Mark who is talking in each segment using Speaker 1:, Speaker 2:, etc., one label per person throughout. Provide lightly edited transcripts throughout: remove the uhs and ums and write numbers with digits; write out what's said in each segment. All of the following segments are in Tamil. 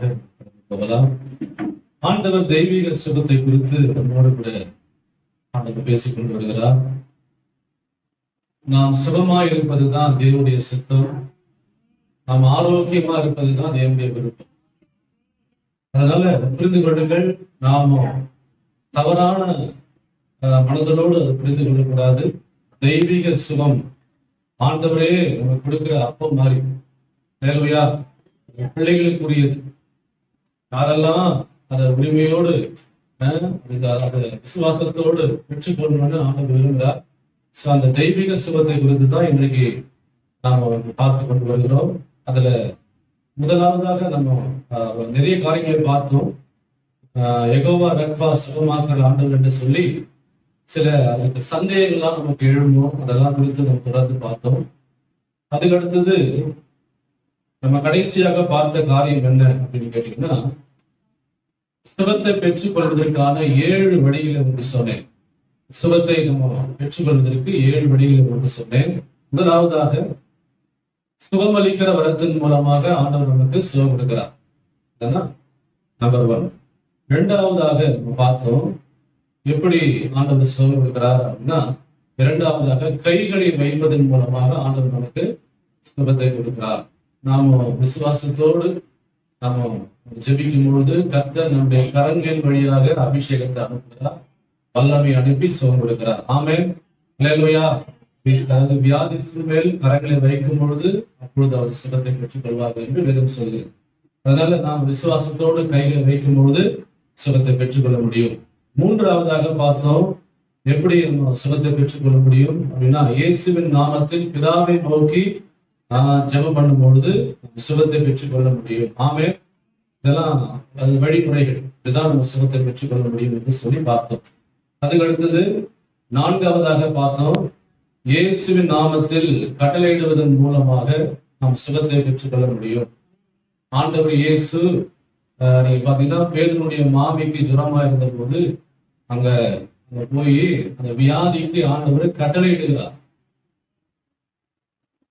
Speaker 1: கடந்து போகலாம். ஆண்டவர் தெய்வீக சுகத்தை குறித்து நம்மோடு கூட ஆண்டவர் பேசிக் கொண்டு வருகிறார். நாம் சுகமாய் இருப்பதுதான் தேவனுடைய சித்தம், நாம் ஆரோக்கியமா இருப்பதுதான் தேவனுடைய விருப்பம். அதனால புரிந்து கொள்ளுங்கள், நாம தவறான மனதலோடு அதை புரிந்து கொள்ளக்கூடாது. தெய்வீக சுகம் ஆண்டவரே நமக்கு கொடுக்கிற அப்பம் மாதிரி தேவையா பிள்ளைகளுக்குரியது. யாரெல்லாம் அதை உரிமையோடு அதை விசுவாசத்தோடு பெற்றுக்கொள்ளணும்னு ஆண்டவர் விரும்புகிறார். அந்த தெய்வீக சுகத்தை குறித்து தான் இன்றைக்கு நாம் பார்த்து கொண்டு வருகிறோம். அதுல முதலாவதாக நம்ம நிறைய காரியங்களை பார்த்தோம். யெகோவா ரஃபா சுகமாக்குற ஆண்டவர் என்று சொல்லி சில அதுக்கு சந்தேகங்கள்லாம் நமக்கு எழுமோ அதெல்லாம் குறித்து நம்ம தொடர்ந்து பார்த்தோம். அதுக்கு அடுத்தது நம்ம கடைசியாக பார்த்த காரியம் என்ன அப்படின்னு கேட்டீங்கன்னா, சுகத்தை பெற்றுக்கொள்வதற்கான 7 வழிகளை உங்களுக்கு சொன்னேன். சுகத்தை நம்ம பெற்றுக்கொள்வதற்கு 7 வழிகளை உங்களுக்கு சொன்னேன். முதலாவதாக சுகமளிக்கிற வரத்தின் மூலமாக ஆண்டவர் நமக்கு சுகம் கொடுக்கிறார். நம்பர் 1. இரண்டாவதாக நம்ம பார்த்தோம் எப்படி ஆண்டவர் சுகம் கொடுக்கிறார் அப்படின்னா, இரண்டாவதாக கைகளை வைப்பதன் மூலமாக ஆண்டவர் நமக்கு சுகத்தை கொடுக்கிறார். நாம விசுவாசத்தோடு நாம ஜெபிக்கும் பொழுது கர்த்தர் நம்முடைய கரங்களின் வழியாக அபிஷேகத்தை அனுப்புகிறார், வல்லமை அனுப்பி சுகம் கொடுக்கிறார். ஆமென். அல்லேலூயா. அதாவது வியாதியின் மேல் கரங்களை வைக்கும் பொழுது அப்பொழுது அவர் சுகத்தை பெற்றுக் கொள்வார்கள் என்று வேதம் சொல்கிறது. அதனால நாம் விசுவாசத்தோடு கைகளை வைக்கும் பொழுது சுகத்தை பெற்றுக்கொள்ள முடியும். மூன்றாவதாக பார்த்தோம் எப்படி நம்ம சுகத்தை பெற்றுக்கொள்ள முடியும் அப்படின்னா, இயேசுவின் நாமத்தில் பிதாவை நோக்கி ஜெபம் பண்ணும் பொழுது சுகத்தை பெற்றுக்கொள்ள முடியும். ஆமென். இதெல்லாம் அது வழிமுறைகள், இதுதான் நம்ம சுகத்தை பெற்றுக்கொள்ள முடியும் என்று சொல்லி பார்த்தோம். அதுக்கு அடுத்தது நான்காவதாக பார்த்தோம், இயேசுவின் நாமத்தில் கட்டளையிடுவதன் மூலமாக நாம் சுகத்தை பெற்றுக்கொள்ள முடியும். ஆண்டவர் இயேசு நீங்க பாத்தீங்கன்னா பேதுருடைய மாமிக்கு ஜுரமா இருந்த போது அங்க போய் அந்த வியாதிக்கு ஆண்டவர் கட்டளையிடுகிறார்.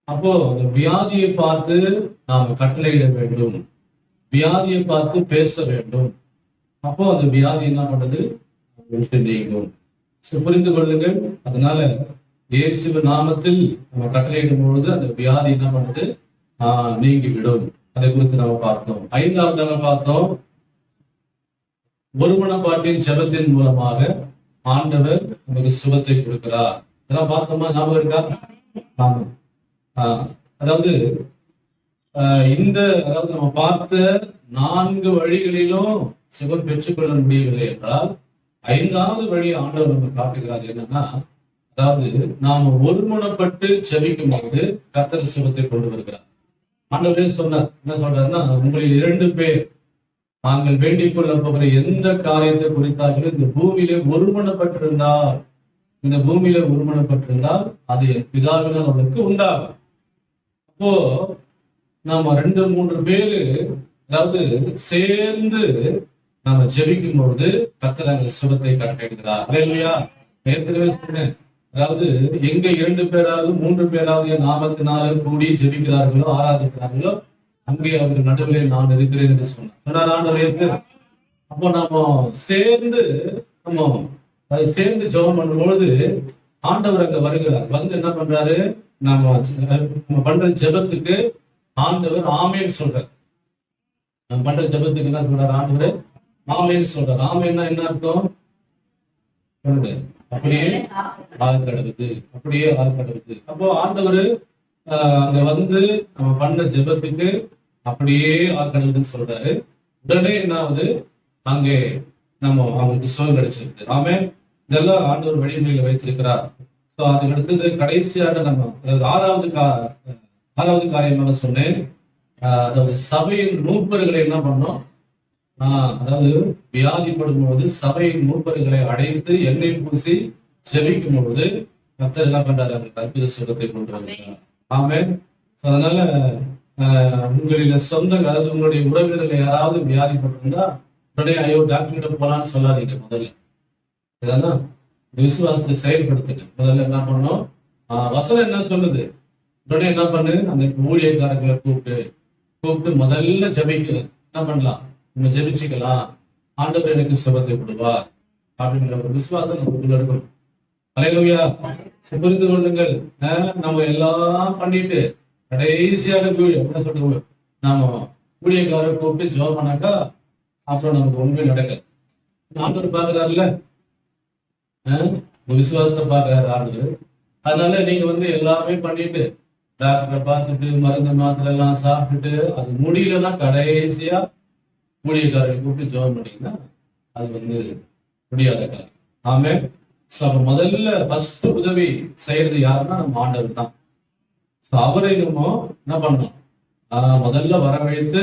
Speaker 1: அப்போ அந்த வியாதியை பார்த்து நாம் கட்டளையிட வேண்டும், வியாதியை பார்த்து பேச வேண்டும். அப்போ அந்த வியாதி என்ன பண்ணுது, விட்டு நீங்கும். புரிந்து கொள்ளுங்கள். அதனால இயேசு நாமத்தில் நம்ம கட்டளையிடும் பொழுது அந்த வியாதி என்ன பண்ணுது, நீங்கிவிடும். அதை குறித்து நம்ம பார்த்தோம். ஐந்தாவதாக பார்த்தோம், ஒருமனப்பாட்டின் ஜெபத்தின் மூலமாக ஆண்டவர் நமக்கு சுகத்தை கொடுக்கிறார். இதெல்லாம் பார்த்தோமா, ஞாபகம் இருக்கா? ஆமா. அதாவது அதாவது நம்ம பார்த்த 4 வழிகளிலும் சுகம் பெற்றுக்கொள்ள முடியவில்லை என்றால் 5வது வழி ஆண்டவர் நம்ம காட்டுகிறார். என்னன்னா, அதாவது நாம ஒருமுனப்பட்டு ஜெபிக்கும் போது கர்த்தர் சுகத்தை கொண்டு வருகிறார். ஆண்டவரே சொன்னார், என்ன சொல்றாருன்னா, உங்களில் 2 பேர் நாங்கள் வேண்டிக் கொள்ள போகிற எந்த காரியத்தை குறித்தாலும் இந்த பூமியிலே ஒருமனப்பட்டிருந்தால் அது என் பிதாவினால் அவர்களுக்கு உண்டாகும். அப்போ நாம 2-3 பேரு அதாவது சேர்ந்து நாம ஜெபிக்கும் பொழுது கர்த்தர் அந்த சுகத்தை கட்டளையிடுகிறார். அல்லேலூயா. ஏற்கனவே சொன்னேன், அதாவது எங்க 2 பேராவது 3 பேராவது என் நாமத்தினால கூடி ஜெபிக்கிறார்களோ ஆராதிக்கிறார்களோ அங்கே அவர் நடுவிலே நான் இருக்கிறேன் என்று சொன்னார் ஆண்டவர். அப்போ நாம சேர்ந்து ஜெபம் பண்ணும்பொழுது ஆண்டவர் அங்க வருகிறார். வந்து என்ன பண்றாரு, நம்ம பண்ற ஜெபத்துக்கு ஆண்டவர் ஆமேன்னு சொல்றார். நம்ம பண்ற ஜெபத்துக்கு என்ன சொல்றாரு, ஆண்டவர் ஆமேன்னு சொல்றாரு. ஆமேன்னா என்ன அர்த்தம்? அப்படியே ஆழ்கடவுது. அப்போ ஆண்டவர் அங்க வந்து நம்ம பண்ண ஜெபத்துக்கு அப்படியே ஆழ்கடவுதுன்னு சொல்றாரு. உடனே என்ன ஆகுது, அங்கே நம்ம அவங்களுக்கு சுகம் கிடைச்சிருக்கு. ஆமென். இதெல்லாம் ஆண்டவர் வழிமுறைகளை வைத்திருக்கிறார். அதுக்கு அடுத்தது கடைசியாக நம்ம ஆறாவது காரியமாக சொன்னேன், அதாவது சபையின் மூப்பர்களை என்ன பண்ணோம், அதாவது வியாதிப்படும் போது சபையின் மூப்பர்களை அடைத்து எண்ணெய் பூசி ஜெபிக்கும் பொழுது கர்த்தர் என்ன பண்றாரு, அவங்களுக்கு அற்புத சுகத்தை கொண்டு வருகிறார். ஆமென். அதனால உங்களில அதாவது உங்களுடைய உறவினர்கள் யாராவது வியாதிப்பட்டிருந்தா உடனே ஐயோ டாக்டர் கிட்ட போலான்னு சொல்லாதீங்க. முதல்ல இதெல்லாம் விசுவாசத்தை செயல்படுத்துங்க. முதல்ல என்ன பண்ணணும், வசனம் என்ன சொல்லுது, உடனே என்ன பண்ணு, அந்த ஊழியக்காரர்களை கூப்பிட்டு முதல்ல ஜெபிக்கணும். என்ன பண்ணலாம், நம்ம ஜெபிச்சுக்கலாம். ஆண்டவர் எனக்கு சுகத்தை கொடுப்பார் அப்படின்ற ஒரு விசுவாசம் நமக்குள்ள இருக்கும். அல்லேலூயா. புரிந்து கொள்ளுங்கள். நம்ம எல்லாம் பண்ணிட்டு கடைசியாக என்ன சொல்றது, நாம ஊழியக்காரரை கூப்பிட்டு ஜெபம் பண்ணாக்கா அப்புறம் நமக்கு ஒண்ணுமே நடக்காது. ஆண்டவர் பாக்குறாருல்ல, விசுவாசத்தை பாக்குறாரு ஆண்டவர். அதனால நீங்க எல்லாமே பண்ணிட்டு டாக்டரை பார்த்துட்டு மருந்து மாத்திரை எல்லாம் சாப்பிட்டுட்டு அது முடியலன்னா கடைசியா ஊழியக்காரரை கூப்பிட்டு ஜெபம் பண்ணீங்கன்னா அது முடியாத காரியம். ஆமே. அப்ப முதல்ல ஃபர்ஸ்ட் உதவி செய்யறது யாருன்னா நம்ம ஆண்டவர் தான். அவரை நம்ம என்ன பண்ணோம், முதல்ல வரவழைத்து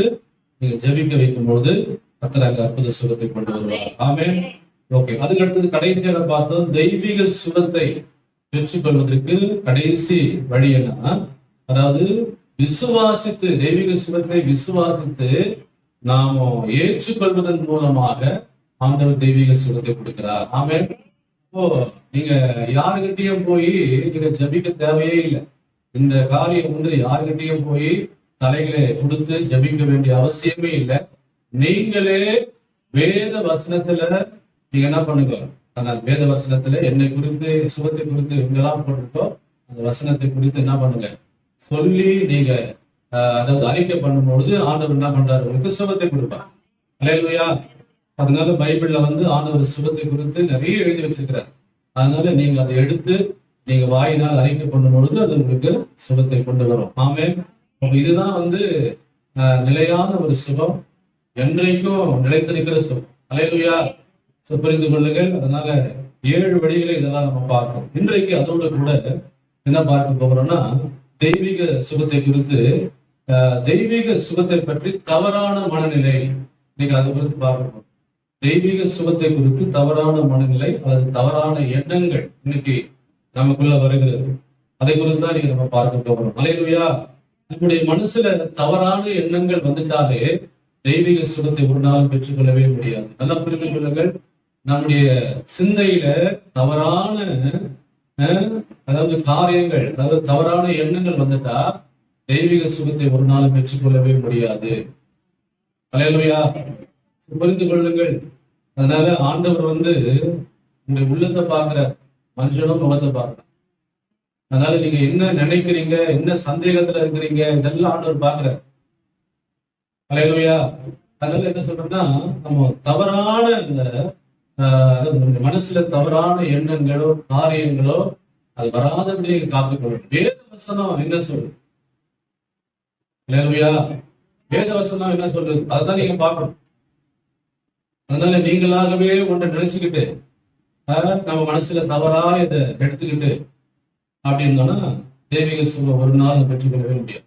Speaker 1: நீங்க ஜெபிக்க வைக்கும் பொழுது கர்த்தர் அற்புத சுகத்தை கொண்டு வருவார். ஆமே. ஓகே. அதுக்கு அடுத்தது கடைசியாக பார்த்தோம், தெய்வீக சுகத்தை பெற்றுக்கொள்வதற்கு கடைசி வழி என்ன, அதாவது விசுவாசித்து, தெய்வீக சுகத்தை விசுவாசித்து நாம ஏற்றுக்கொள்வதன் மூலமாக ஆண்டவர் தெய்வீக சுகத்தை கொடுக்கிறார். ஆமே. நீங்க யாருகிட்டையும் போய் நீங்க ஜபிக்க தேவையே இல்லை. இந்த காரியம் யாருகிட்டையும் போய் தலைகளை கொடுத்து ஜபிக்க வேண்டிய அவசியமே இல்லை. நீங்களே வேத வசனத்துல நீங்க என்ன பண்ணுங்க, ஆனால் வேத வசனத்துல என்னை குறித்து சுகத்தை குறித்து எங்கெல்லாம் போட்டிருக்கோ அந்த வசனத்தை குறித்து என்ன பண்ணுங்க சொல்லி நீங்க அதாவது அறிக்கை பண்ணும்பொழுது ஆண்டவர் என்ன பண்றாரு, உங்களுக்கு சுகத்தை கொடுப்பார். அல்லேலூயா. அதனால பைபிள்ல ஆண்டவர் சுகத்தை குறித்து நிறைய எழுதி வச்சிருக்கிறார். அதனால நீங்க அதை எடுத்து நீங்க வாயினால் அறிக்கை பண்ணும் பொழுது அது உங்களுக்கு சுகத்தை கொண்டு வரும். ஆமே. இதுதான் நிலையான ஒரு சுகம், என்றைக்கும் நிலைத்திருக்கிற சுகம். அல்லேலூயா. புரிந்து கொள்ளுங்கள். அதனால 7 வழிகளை இதெல்லாம் நம்ம பார்க்கணும். இன்றைக்கு அதோட கூட என்ன பார்க்க போகிறோம்னா, தெய்வீக சுகத்தை குறித்து, தெய்வீக சுகத்தை பற்றி தவறான மனநிலை, இன்னைக்கு அதை குறித்து பார்க்கணும். தெய்வீக சுகத்தை குறித்து தவறான மனநிலை அல்லது தவறான எண்ணங்கள் இன்னைக்கு நமக்குள்ள வருகிறது. அதை குறித்து தான் நீங்க நம்ம பார்க்க போகிறோம். அல்லேலூயா. நம்முடைய மனசுல தவறான எண்ணங்கள் வந்துட்டாலே தெய்வீக சுகத்தை ஒரு நாளும் பெற்றுக்கொள்ளவே முடியாது. நல்லா புரிந்து கொள்ளுங்கள். நம்முடைய சிந்தையில தவறான அதாவது காரியங்கள், அதாவது தவறான எண்ணங்கள் வந்துட்டா தெய்வீக சுகத்தை ஒரு நாளும் பெற்றுக்கொள்ளவே முடியாது. அல்லேலூயா. புரிந்து கொள்ளுங்கள். அதனால ஆண்டவர் உங்க உள்ளத்தை பார்க்கிற, மனுஷனும் முகத்தை பார்க்கிற. அதனால நீங்க என்ன நினைக்கிறீங்க, என்ன சந்தேகத்துல இருக்கிறீங்க, இதெல்லாம் ஆண்டவர் பார்க்கிற. அல்லேலூயா. அதனால என்ன சொல்றேன்னா, நம்ம தவறான இந்த மனசுல தவறான எண்ணங்களோ காரியங்களோ அது வராதபடி காத்துக்கொள்ளும். வேத வசனம் என்ன சொல்லுது? அல்லேலூயா. வேத வசனம் என்ன சொல்லுது? அதுதான் நீங்க பார்க்கணும். அதனால நீங்களாகவே ஒன்றை நினைச்சுக்கிட்டு நம்ம மனசுல தவறா இதை எடுத்துக்கிட்டு அப்படின்னா தெய்வீக சுகம் ஒரு நாள் பெற்றுக்கொள்ளவே முடியாது.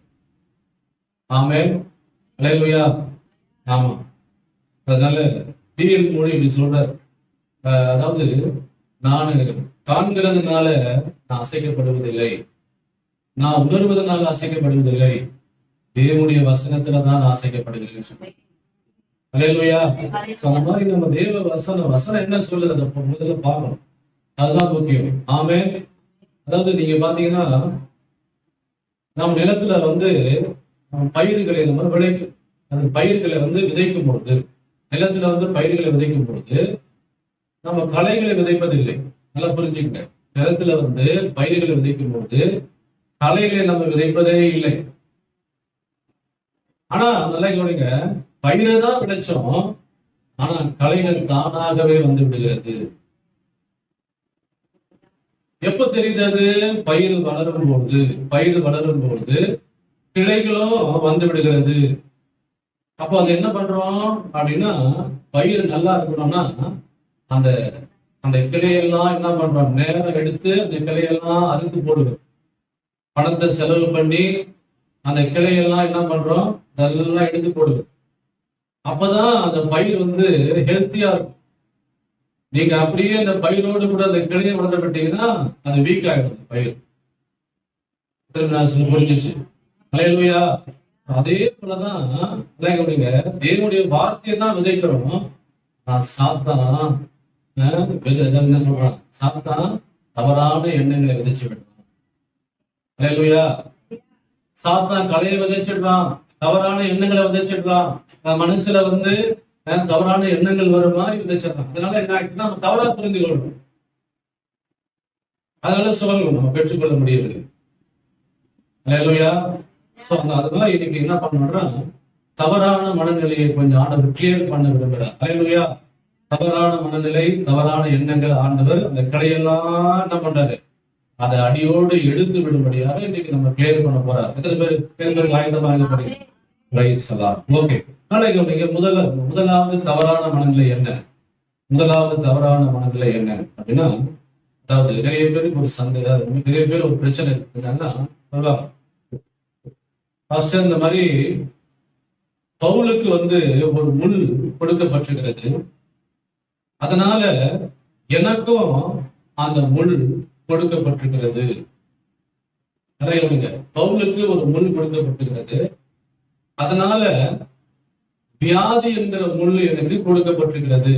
Speaker 1: ஆமே. அல்லேலூயா. ஆமா. அதனால டிஎல் மொழி இப்படி சொல்றார், அதாவது நான் காண்கிறதுனால நான் அசைக்கப்படுவதில்லை, நான் உணர்வதனால அசைக்கப்படுவதில்லை, தேவனுடைய வசனத்துல தான் நான் அசைக்கப்படுகிறேன் சொல்றேன். அல்லேலூயா. அந்த மாதிரி நம்ம தேவ வசனம் என்ன சொல்லுது அதை முதல்ல பார்க்கணும். அதுதான் முக்கியம். ஆமே. அதாவது நீங்க பாத்தீங்கன்னா நம்ம நிலத்துல பயிர்களை நம்ம விளைக்கும், அந்த பயிர்களை விதைக்கும் பொழுது, நிலத்துல பயிர்களை விதைக்கும் பொழுது நம்ம களைகளை விதைப்பதில்லை. நல்லா புரிஞ்சுக்கிட்ட. நிலத்துல பயிர்களை விதைக்கும் பொழுது களைகளை நம்ம விதைப்பதே இல்லை. ஆனா நல்லா கவனிங்க, பயிரை தான் விளைச்சோம், ஆனா களைகள் தானாகவே விடுகிறது. எப்ப தெரியுது? பயிர் வளரும் பொழுது கிளைகளும் விடுகிறது. அப்போ அது என்ன பண்றோம் அப்படின்னா, பயிர் நல்லா இருக்கணும்னா அந்த அந்த கிளையெல்லாம் என்ன பண்றோம், நேரம் எடுத்து அந்த கிளையெல்லாம் அறுத்து போடுவோம். பணத்தை செலவு பண்ணி அந்த கிளையெல்லாம் என்ன பண்றோம், அதெல்லாம் எடுத்து போடுவோம். அப்பதான் அந்த பயிர் ஹெல்த்தியா இருக்கும். நீங்க அப்படியே அந்த பயிரோடு கூட அந்த கிளையை வளர்ந்துட்டீங்கன்னா அது வீக் ஆயிடும் பயிர். புரிஞ்சிச்சு. அல்லேலூயா. அதே போலதான் தேவனுடைய வார்த்தையை தான் விதைக்கிறோம். சாத்தான் என்ன சொல்றான், சாத்தான் தவறான எண்ணங்களை விதைச்சு விடுறான். அல்லேலூயா. சாத்தான் களையை விதைச்சிடுறான், தவறான எண்ணங்களை விதைச்சிடலாம். மனசுல வந்து தவறான எண்ணங்கள் வர மாதிரி விதைச்சிடலாம். அதனால என்ன ஆயிடுச்சுன்னா நம்ம தவறா புரிந்து கொள்ளணும். அதனால சுகங்கள் நம்ம பெற்றுக்கொள்ள முடியவில்லை. அல்லேலூயா. அதனால இன்னைக்கு என்ன பண்ணணும்னா தவறான மனநிலையை கொஞ்சம் ஆண்டவர் கிளியர் பண்ண விரும்புகிறார். அல்லேலூயா. தவறான மனநிலை, தவறான எண்ணங்கள் ஆண்டவர் அந்த கடையெல்லாம் என்ன பண்றாரு, அதை அடியோடு எடுத்து விடும்படியாக இன்னைக்கு நம்ம கிளியர் பண்ண போறார். எத்தனை பேருக்கு ஆயுதமாக இருக்கிறீங்க? ஓகே. நாளைக்கு நீங்க முதலாவது தவறான மனநிலை என்ன? முதலாவது தவறான மனநிலை என்ன அப்படின்னா, அதாவது நிறைய பேருக்கு ஒரு சந்தேகம், நிறைய பேர் ஒரு பிரச்சனை இருக்குன்னா இந்த மாதிரி பவுலுக்கு வந்து ஒரு முள் கொடுக்கப்பட்டிருக்கிறது. அதனால எனக்கும் அந்த முள் கொடுக்கப்பட்டிருக்கிறது. நிறைய பவுலுக்கு ஒரு முள் கொடுக்கப்பட்டிருக்கிறது. அதனால வியாதி என்கிற முள் எனக்கு கொடுக்கப்பட்டிருக்கிறது.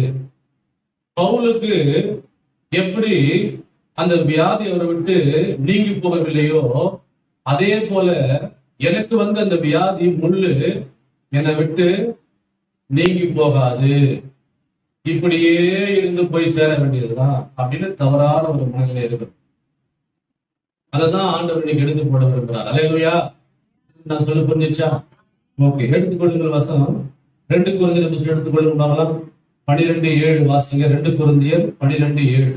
Speaker 1: பவுலுக்கு எப்படி அந்த வியாதி அவரை விட்டு நீங்கி போகவில்லையோ, அதே போல எனக்கு வந்து அந்த வியாதி முள்ளு என்னை விட்டு நீங்கி போகாது, இப்படியே இருந்து போய் சேர வேண்டியதுதான் அப்படின்னு தவறான ஒரு மனநிலை இருக்கு. அததான் ஆண்டவர் இன்னைக்கு எடுத்து போட விரும்புகிறார். அல்லேலூயா. நான் சொல்ல புரிஞ்சிச்சா? ஓகே. எடுத்துக்கொள்ளுங்கள் வசனம் 2 கொரிந்தியர் புத்தகம் எடுத்துக்கொள்ளுங்க. 12:7 வாசிங்க. 2 கொரிந்தியர் 12:7.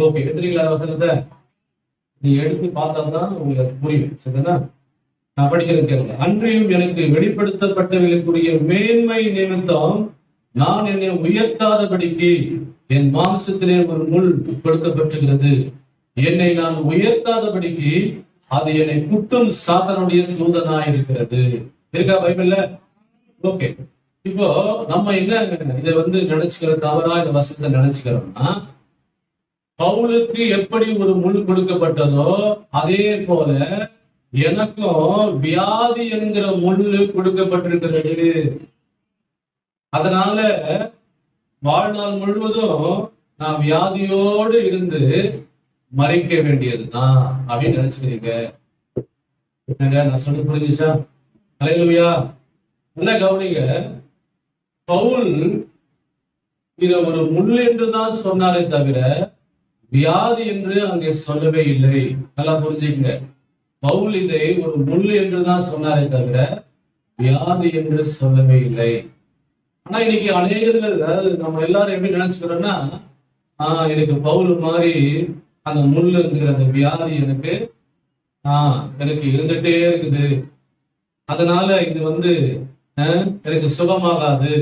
Speaker 1: ஓகே. எடுத்துறீங்களா வசனத்தை? நீ எடுத்து பார்த்தால்தான் உங்களுக்கு புரியும். சரிங்களா? நான் படிக்கிறது கேட்க. அன்றையும் எனக்கு வெளிப்படுத்தப்பட்டவர்களுக்குரிய மேன்மை நிமித்தம் நான் என்னை உயர்த்தாதபடிக்கு என் மாம்சத்திலே ஒரு முள் கொடுக்கப்பட்டிருக்கிறது. என்னை நான் உயர்த்தாதபடிக்கு அது என்னை குட்டும் சாத்தானுடைய தூதனாய் இருக்கிறது. இருக்கா பைபிள்ல? ஓகே. இப்போ நம்ம என்ன இதை வந்து நினைச்சுக்கிறோம், தவறா இந்த வசனத்தை நினைச்சுக்கிறோம்னா, பவுலுக்கு எப்படி ஒரு முள் கொடுக்கப்பட்டதோ அதே போல எனக்கும் வியாதி என்கிற முள்ளு கொடுக்கப்பட்டிருக்கிறது. அதனால வாழ்நாள் முழுவதும் நான் வியாதியோடு இருந்து மறைக்க வேண்டியதுதான் அப்படின்னு நினைச்சுக்கிறீங்க. நான் சொல்ல புரிஞ்சுச்சா? அல்லேலூயா. நல்ல கவனிங்க. பவுல் இத ஒரு முள் என்றுதான் சொன்னாரே தவிர வியாதி என்று அங்கே சொல்லவே இல்லை. நல்லா புரிஞ்சுக்கங்க. பவுல் இதை ஒரு முள் என்றுதான் சொன்னாரே தவிர வியாதி என்று சொல்லவே இல்லை. ஆனா இன்னைக்கு அநேகர்கள், அதாவது நம்ம எல்லாரும் எப்படி நினைச்சுக்கிறோம்னா, எனக்கு பவுல் மாதிரி அந்த முள் இருக்கிற அந்த வியாதி எனக்கு இருந்துட்டே இருக்குது, அதனால இது வந்து எனக்கு சுகமாகாது,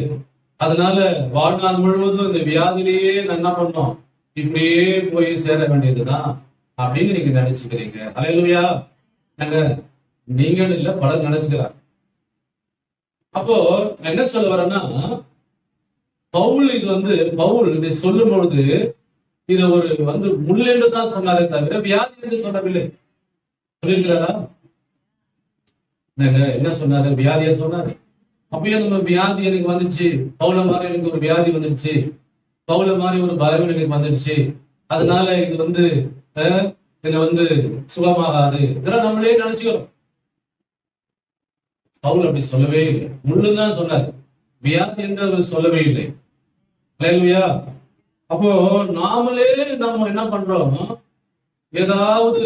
Speaker 1: அதனால வாழ்நாள் முழுவதும் இந்த வியாதிலேயே நான் என்ன பண்ணோம், இப்படியே போய் சேர வேண்டியதுதான் அப்படின்னு நீங்க நினைச்சுக்கிறீங்க. அல்லேலூயா. நீங்கள் இல்ல, பலர் நினைச்சுக்கிறாங்க. அப்போ என்ன சொல்ல வரேன்னா, பவுல் இதை சொல்லும் பொழுது இதை ஒரு முள் என்று தான் சொன்னாரே தவிர வியாதி என்று சொல்லவில்லை. சொல்லியிருக்கிறாரா? என்ன சொன்னாரு? வியாதியா சொன்னாரு. அப்பயே நம்ம வியாதி எனக்கு வந்துடுச்சு, பவுல மாதிரி எனக்கு ஒரு வியாதி வந்துடுச்சு, பவுல மாதிரி ஒரு பலவீனம் எனக்கு வந்துடுச்சு, அதனால இது என்னை சுகமாகாது, இதெல்லாம் நம்மளே நினைச்சுக்கிறோம். பவுல் அப்படி சொல்லவே இல்லை. முள்ளுதான் சொன்னார், வியாதி என்று அவர் சொல்லவே இல்லை. அல்லேலூயா. அப்போ நாமளே நம்ம என்ன பண்றோம், ஏதாவது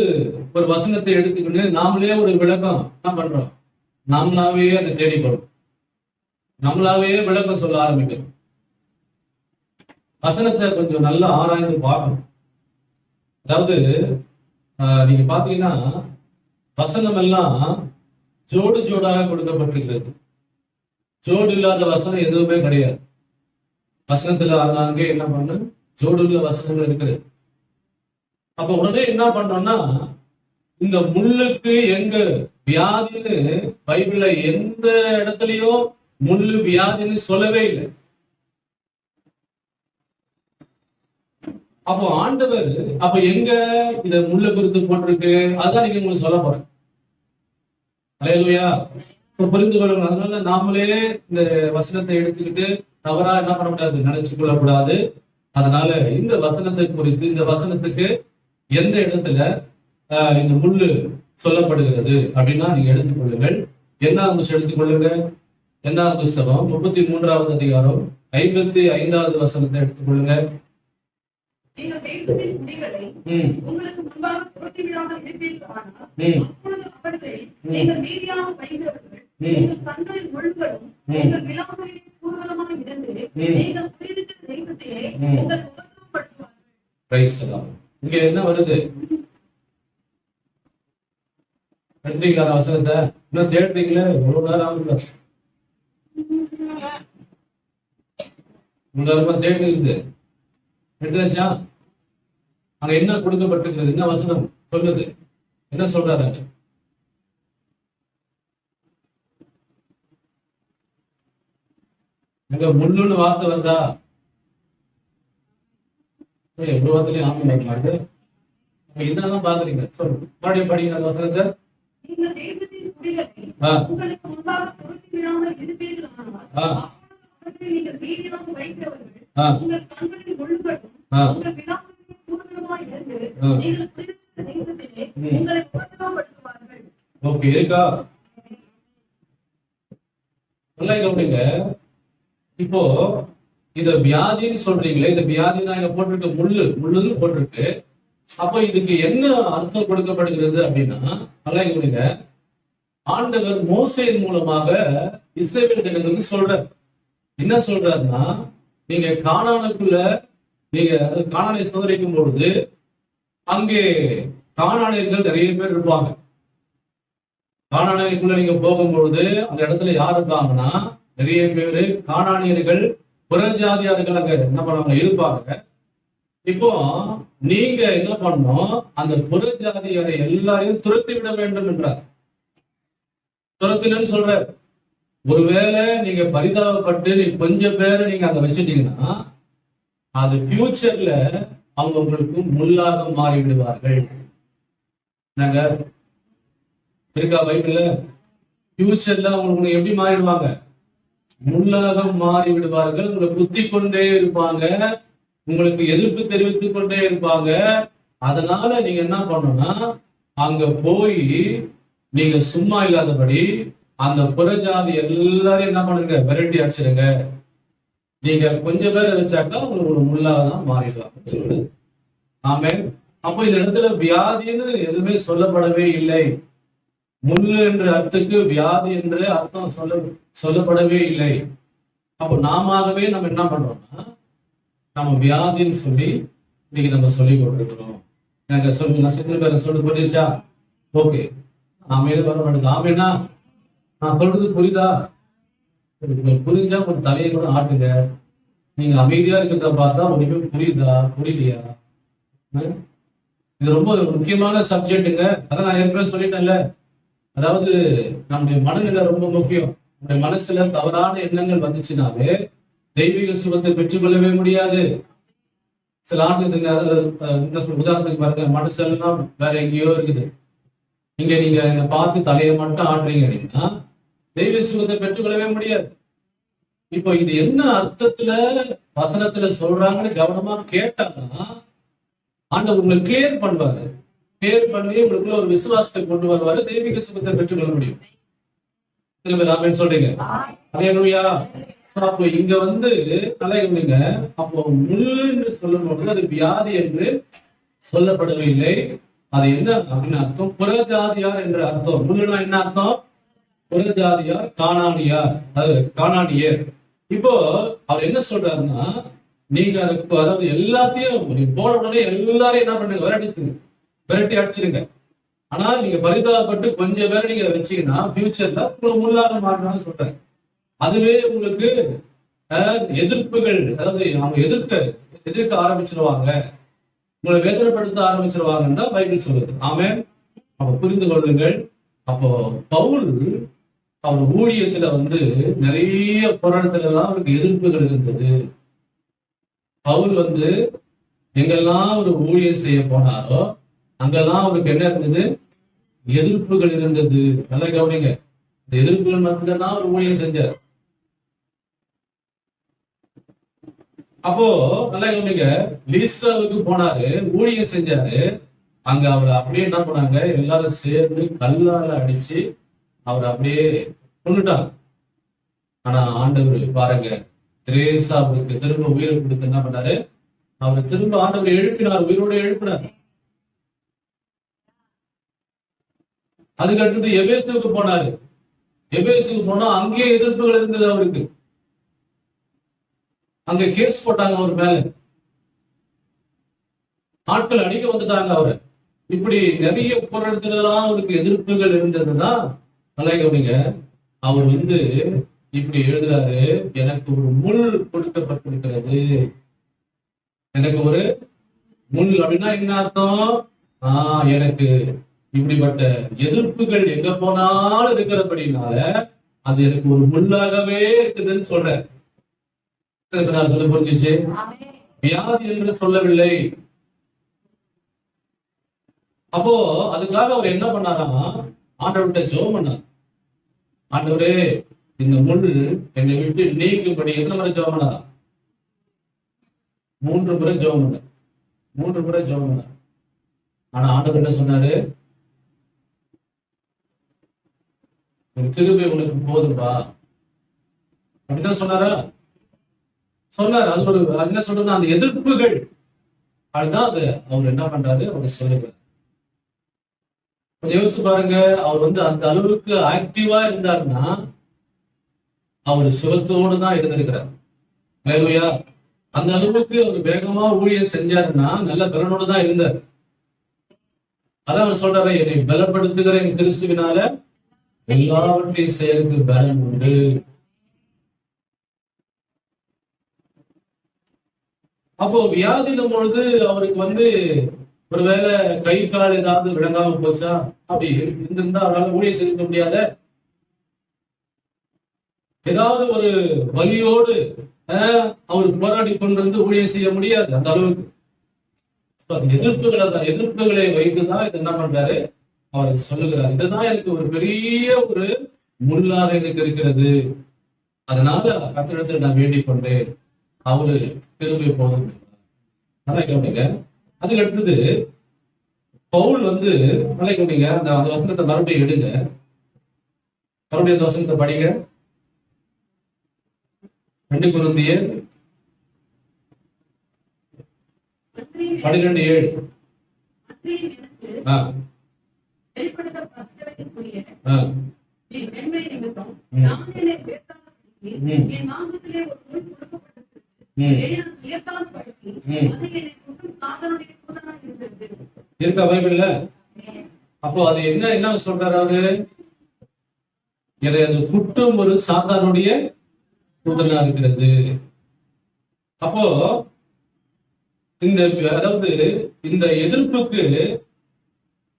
Speaker 1: ஒரு வசனத்தை எடுத்துக்கிட்டு நாமளே ஒரு விளக்கம் என்ன பண்றோம், நம்மளாவே அதை தேடிக்கிறோம், நம்மளாவே விளக்கம் சொல்ல ஆரம்பிக்கிறோம். வசனத்தை கொஞ்சம் நல்லா ஆராய்ந்து பார்க்கணும். அதாவது நீங்க பாத்தீங்கன்னா வசனம் எல்லாம் ஜோடு ஜோடாக கொடுக்கப்பட்டிருக்கிறது. ஜோடு இல்லாத வசனம் எதுவுமே கிடையாது. வசனத்துல அங்கே என்ன பண்ண ஜோடு உள்ள வசனங்கள் இருக்குது. அப்ப உடனே என்ன பண்றோம்னா, இந்த முள்ளுக்கு எங்க வியாதின்னு பைபிள்ல எந்த இடத்துலயும் முள்ளு வியாதின்னு சொல்லவே இல்லை. அப்போ ஆண்டவர் அப்ப எங்க இந்த முள்ள குறித்து போட்டிருக்கு, அதான் நீங்க உங்களுக்கு சொல்ல போறேன். அல்லேலூயா. புரிந்து கொள்ளுங்க. அதனால நாமளே இந்த வசனத்தை எடுத்துக்கிட்டு தவறா என்ன பண்ணக்கூடாது, நினைச்சு கொள்ளக்கூடாது. அதனால இந்த வசனத்தை குறித்து, இந்த வசனத்துக்கு எந்த இடத்துல இந்த முள்ளு சொல்லப்படுகிறது அப்படின்னா நீங்க எடுத்துக்கொள்ளுங்கள். என்ன எடுத்துக்கொள்ளுங்க. என்ன புஸ்தகம் 33வது அதிகாரம் 55வது வசனத்தை எடுத்துக்கொள்ளுங்க. இங்க என்ன வருது? எடுத்தீங்களா வசனத்தை? இன்னும் தேடுறீங்களே, எவ்வளவு நேரம் ஆகுது? உங்க தேடி இருக்குது. எடுத்தாச்சா? அங்க என்ன கொடுக்கப்பட்டிருக்கிறது? என்ன வசனம் சொல்லுது? என்ன சொல்றாரு? எங்க முள்ளுன்னு வார்த்தை வருதா? எவ்வளவு வார்த்தையிலையும் ஆமா வருது. என்னதான் பாக்குறீங்க? சொல்லு, பாடி படிங்க அந்த வசனத்தை. ஓகே, இருக்கா? நல்லா கவனிங்க. இப்போ இத வியாதின்னு சொல்றீங்களே, இந்த வியாதி நாங்க போட்டிருக்க முள்ளுன்னு போட்டிருக்கு. அப்ப இதுக்கு என்ன அர்த்தம் கொடுக்கப்படுகிறது அப்படின்னா, நல்லா கவனிங்க. ஆண்டவர் மோசேயின் மூலமாக இஸ்ரவேல் ஜனங்களுக்கு சொல்றார். என்ன சொல்றாருன்னா, நீங்க கானானுக்குள்ள நீங்க கானானை சோதரிக்கும் பொழுது அங்கே கானானியர்கள் நிறைய பேர் இருப்பாங்க. கானானியருக்குள்ள நீங்க போகும்பொழுது அந்த இடத்துல யார் இருப்பாங்கன்னா, நிறைய பேரு கானானியர்கள், புறஜாதியார்கள் அங்க என்ன பண்ணுவாங்க, இருப்பாங்க. இப்போ நீங்க என்ன பண்ணணும், அந்த புறஜாதியாரை எல்லாரையும் துரத்தி விட வேண்டும் என்றார். துரத்தினு சொல்ற. ஒருவேளை நீங்க பரிதாபப்பட்டு நீ கொஞ்சம் பேரை நீங்க அங்க வச்சுட்டீங்கன்னா, அது ஃபியூச்சர்ல அவங்க உங்களுக்கு முள்ளாக மாறி விடுவார்கள். நாங்க இருக்கா பைபிள்ல? ஃபியூச்சர்ல உங்களுக்கு எப்படி மாறிடுவாங்க? முள்ளாக மாறி விடுவார்கள். உங்களை குத்தி கொண்டே இருப்பாங்க, உங்களுக்கு எதிர்ப்பு தெரிவித்துக் கொண்டே இருப்பாங்க. அதனால நீங்க என்ன பண்ணணும்னா, அங்க போய் நீங்க சும்மா இல்லாதபடி அந்த புறஜாதி எல்லாரையும் என்ன பண்ணுங்க, விரட்டி அடிச்சிருங்க. நீங்க கொஞ்சம் பேரை வச்சாக்கா உங்களுக்கு முள்ளாக தான் மாறிடுவாங்க. ஆமே. அப்போ இந்த இடத்துல வியாதின்னு எதுவுமே சொல்லப்படவே இல்லை. முள்ளு என்ற அர்த்தத்துக்கு வியாதி என்ற அர்த்தம் சொல்லப்படவே இல்லை. அப்போ நாமவே நம்ம என்ன பண்றோம்னா, நம்ம வியாதின்னு சொல்லி இன்னைக்கு நம்ம சொல்லி கொடுத்துருக்கோம். எனக்கு சொல்லுங்க, நான் சின்ன பேரை சொல்லி புரியுச்சா? ஓகே, ஆமையில வர மாட்டேங்குது. ஆமைனா நான் சொல்றது புரியுதா? புரிஞ்சா ஒரு தலையை கூட ஆட்டுங்க. நீங்க அமைதியா இருக்கிறத பார்த்தா உங்களுக்கு புரியுதா, புரியலையா? இது ரொம்ப முக்கியமான சப்ஜெக்டுங்க. அதான் நான் ஏற்கனவே சொல்லிட்டேன்ல. அதாவது நம்முடைய மனநிலை ரொம்ப முக்கியம். நம்முடைய மனசுல தவறான எண்ணங்கள் வந்துச்சுனாலே தெய்வீக சுகத்தை பெற்றுக்கொள்ளவே முடியாது. சில ஆண்டுக்கு உதாரணத்துக்கு பாருங்க, மனசெல்லாம் வேற எங்கேயோ இருக்குது. நீங்க என்னை பார்த்து தலையை மட்டும் ஆடுறீங்க அப்படின்னா தெய்வீக சுகத்தை பெற்றுக்கொள்ளவே முடியாது. இப்போ இது என்ன அர்த்தத்துல வசனத்துல சொல்றாங்கன்னு கவனமா கேட்டாங்கன்னா ஆண்டவர் உங்களுக்கு கிளியர் பண்ணுவாரு. கிளியர் பண்ணி உங்களுக்குள்ள ஒரு விசுவாசத்தை கொண்டு வருவாரு. தெய்வீக சுகத்தை பெற்றுக்கொள்ள முடியும். ஆமென் சொல்றீங்க? அல்லேலூயா. அப்போ இங்க நல்லா கவனிங்க. அப்போ முள்ளுன்னு சொல்லும் பொழுது அது வியாதி என்று சொல்லப்படவில்லை. அது என்ன அப்படின்னு அர்த்தம்? புறஜாதியார் என்ற அர்த்தம். முள்ளுனா என்ன அர்த்தம்? புறஜாதியார், கானானியார், அது கானானியர். இப்போ அவர் என்ன சொல்றாருன்னா, நீங்க அதாவது எல்லாத்தையும் போன உடனே எல்லாரையும் என்ன பண்ணுங்க, விரட்டி அடிச்சிருங்க. ஆனா நீங்க பரிதாபப்பட்டு கொஞ்சம் பேரை நீங்க வச்சீங்கன்னா ஃபியூச்சர்ல உங்களுக்கு முள்ளாக மாறணும்னு சொல்றேன். அதுவே உங்களுக்கு எதிர்ப்புகள், அதாவது அவங்க எதிர்க்க ஆரம்பிச்சிருவாங்க, உங்களை வேதனைப்படுத்த ஆரம்பிச்சிருவாங்கன்னு தான் பைபிள் சொல்லுது. ஆமென். அப்ப புரிந்து கொள்ளுங்கள். அப்போ பவுல் அவர் ஊழியத்துல நிறைய போராட்டத்துல எல்லாம் அவருக்கு எதிர்ப்புகள் இருந்தது. பவுல் எங்கெல்லாம் ஒரு ஊழியம் செய்ய போனாரோ அங்கெல்லாம் அவருக்கு என்ன இருந்தது? எதிர்ப்புகள் இருந்தது. நல்லா கவனிங்க, இந்த எதிர்ப்புகள் மத்தியில அவர் ஊழியம் செஞ்சார். அப்போ நல்லா கவனிங்க, லீஸ்ட்ராவுக்கு போனாரு, ஊழியம் செஞ்சாரு. அங்க அவர் அப்படியே என்ன பண்ணாங்க, எல்லாரும் சேர்ந்து கல்லால அடிச்சு அவர் அப்படியே கொண்டுட்டாங்க. ஆனா ஆண்டவர் பாருங்க, திரேசாவுக்கு திரும்ப உயிரை கொடுத்து என்ன பண்ணாரு, அவர் திரும்ப ஆண்டவர் எழுப்பினார், உயிரோட எழுப்பினார். அதுக்கு அடுத்தது எபேசுக்கு போனாரு. எபேசுக்கு போனா அங்கேயே எதிர்ப்புகள் இருந்தது அவருக்கு. அங்க கேஸ் போட்டாங்க அவர் மேல, ஆட்கள் அடிக்க வந்துட்டாங்க அவரை. இப்படி நிறைய போராட்டத்துலாம் அவருக்கு எதிர்ப்புகள் இருந்ததுதான். நல்லா கவனிங்க, அவர் இப்படி எழுதுறாரு, எனக்கு ஒரு முள் கொடுக்கப்பட்டிருக்கிறது. எனக்கு ஒரு முள் அப்படின்னா என்ன அர்த்தம்? எனக்கு இப்படிப்பட்ட எதிர்ப்புகள் எங்க போனாலும் இருக்கிறபடினால அது எனக்கு ஒரு முள்ளாகவே இருக்குதுன்னு சொல்றேன். சொல்ல புரிஞ்சிச்சு? வியாதி என்று சொல்லவில்லை. அப்போ அதுக்காக அவர் என்ன பண்ணாராம், ஆண்டவர்கிட்ட ஜெபம் பண்ணார். ஆண்டவரே, இந்த முள் என்னை விட்டு நீக்கும்படி எத்தனை முறை ஜெபம் பண்ணாரா? 3 முறை ஜெபம் பண்ணார். 3 முறை ஜெபம் பண்ணார். ஆனா ஆண்டவர் என்ன சொன்னாரு, என் கிருபை உனக்கு போதும்பா அப்படிதான் சொன்னாரா? சொன்னார். அது ஒரு என்ன சொல்றது, அந்த எதிர்ப்புகள் அதுதான் அது அவர் என்ன பண்றாரு, அவர் சொல்லுகிறார். கொஞ்சம் யோசிச்சு பாருங்க, அவர் அந்த அளவுக்கு ஆக்டிவா இருந்தாருன்னா அவர் சுகத்தோடு தான் இருந்திருக்கிறார். ஹல்லேலூயா. அந்த அளவுக்கு அவர் வேகமா ஊழியம் செஞ்சாருன்னா நல்ல பலனோடு தான் இருந்தார். அதான் அவர் சொல்றாரு, என்னை பலப்படுத்துகிற என் கிறிஸ்துவினால எல்லாவற்றையும் செயலுக்கு பலன் உண்டு. அப்போ வியாதினும் பொழுது அவருக்கு ஒருவேளை கை கால் ஏதாவது விளங்காம போச்சா, அப்படி இருந்திருந்தா அவரால் ஊழியம் செஞ்சுக்க முடியாத. ஏதாவது ஒரு வலியோடு அவர் போராடி கொண்டிருந்து ஊழியம் செய்ய முடியாது. அந்த அளவுக்கு எதிர்ப்புகளை வைத்துதான் இது என்ன பண்றாரு, அவர் சொல்லுகிறார். இதுதான் எனக்கு ஒரு பெரிய ஒரு முள்ளாக எனக்கு இருக்கிறது. அதனால கர்த்தரிடத்தில் நான் வேண்டிக் கொண்டேன், அவரு கிருபை போதும். நல்லா கவனிங்க. அதுக்கு அடுத்தது பவுல் நல்லா கவனிங்க, அந்த வசனத்தை மறுபடியும் எடுங்க, மறுபடியும் அந்த வசனத்தை படிங்க. 2 கொரிந்தியர் 12:7. இருக்கா பைபிள்ல? அப்போ அது என்ன சொல்றாரு அவரு, அது குட்டும் ஒரு சாத்தானுடைய தூதனா இருக்கிறது. அப்போ இந்த எதிர்ப்புக்கு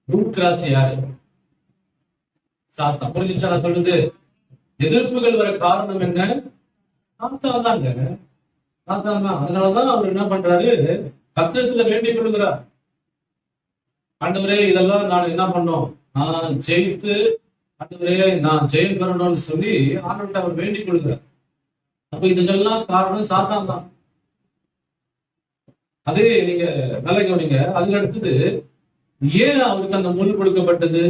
Speaker 1: ரூட் கிராஸ் யாரு? சாத்தான். புரிஞ்சுச்சா நான் சொல்றது? எதிர்ப்புகள் வர காரணம் என்ன? சாத்தான் தாங்க, சாத்தான் தான். அதனாலதான் அவர் என்ன பண்றாரு, கர்த்தரிடத்துல வேண்டிக் கொள்கிறார். ஆண்டவரே, இதெல்லாம் நான் என்ன பண்ணோம், நான் ஜெயித்து ஆண்டவரே நான் ஜெயம் பெறணும்னு சொல்லி ஆண்டவர்கிட்ட அவர் வேண்டிக் கொள்கிறார். அப்ப இதுக்கெல்லாம் காரணம் சாத்தான் தான். அதே நீங்க நல்ல கவனிங்க. அதுக்கு அடுத்தது ஏன் அவருக்கு அந்த முள் கொடுக்கப்பட்டது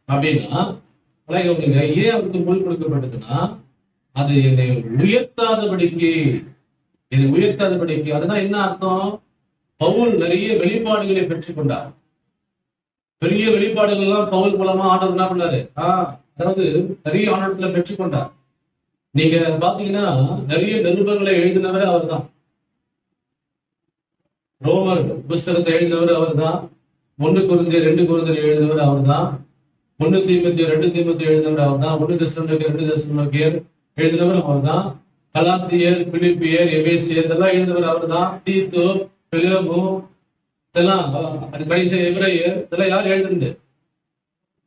Speaker 1: அப்படின்னா, நல்ல கவனிங்க, ஏன் அவருக்கு முள் கொடுக்கப்பட்டதுன்னா, அது என்னை உயர்த்தாதபடிக்கு. அதுதான் என்ன அர்த்தம்? பவுல் நிறைய வெளிப்பாடுகளை பெற்றுக் கொண்டார். பெரிய வெளிப்பாடுகள் எல்லாம் பவுல் மூலமா ஆண்டவர் என்ன பண்ணாரு, அதாவது நிறைய ஆண்டவத்துல பெற்றுக் கொண்டார். நீங்க பாத்தீங்கன்னா நிறைய நிருபங்களை எழுதினவர் அவர் தான். ரோமர் புஸ்தகத்தை எழுதினவர் அவர் தான். 1 கொரிந்தியர் 2 கொரிந்தியர் எழுதினவர் அவர் தான். 1 தீமோத்தேயு 2 தீமோத்தேயு எழுதினவர் அவர் தான். 1 தெசலோனிக்கேயர் 2 தெசலோனிக்கேயர் எழுதினவர் அவர் தான். கலாத்தியர், பிலிப்பியர், எபேசியர் இதெல்லாம் எழுதினவர் அவர் தான். தீத்து, பிலேமு இதெல்லாம் கடைசி எபிரேயர் இதெல்லாம் யார் எழுதுனது?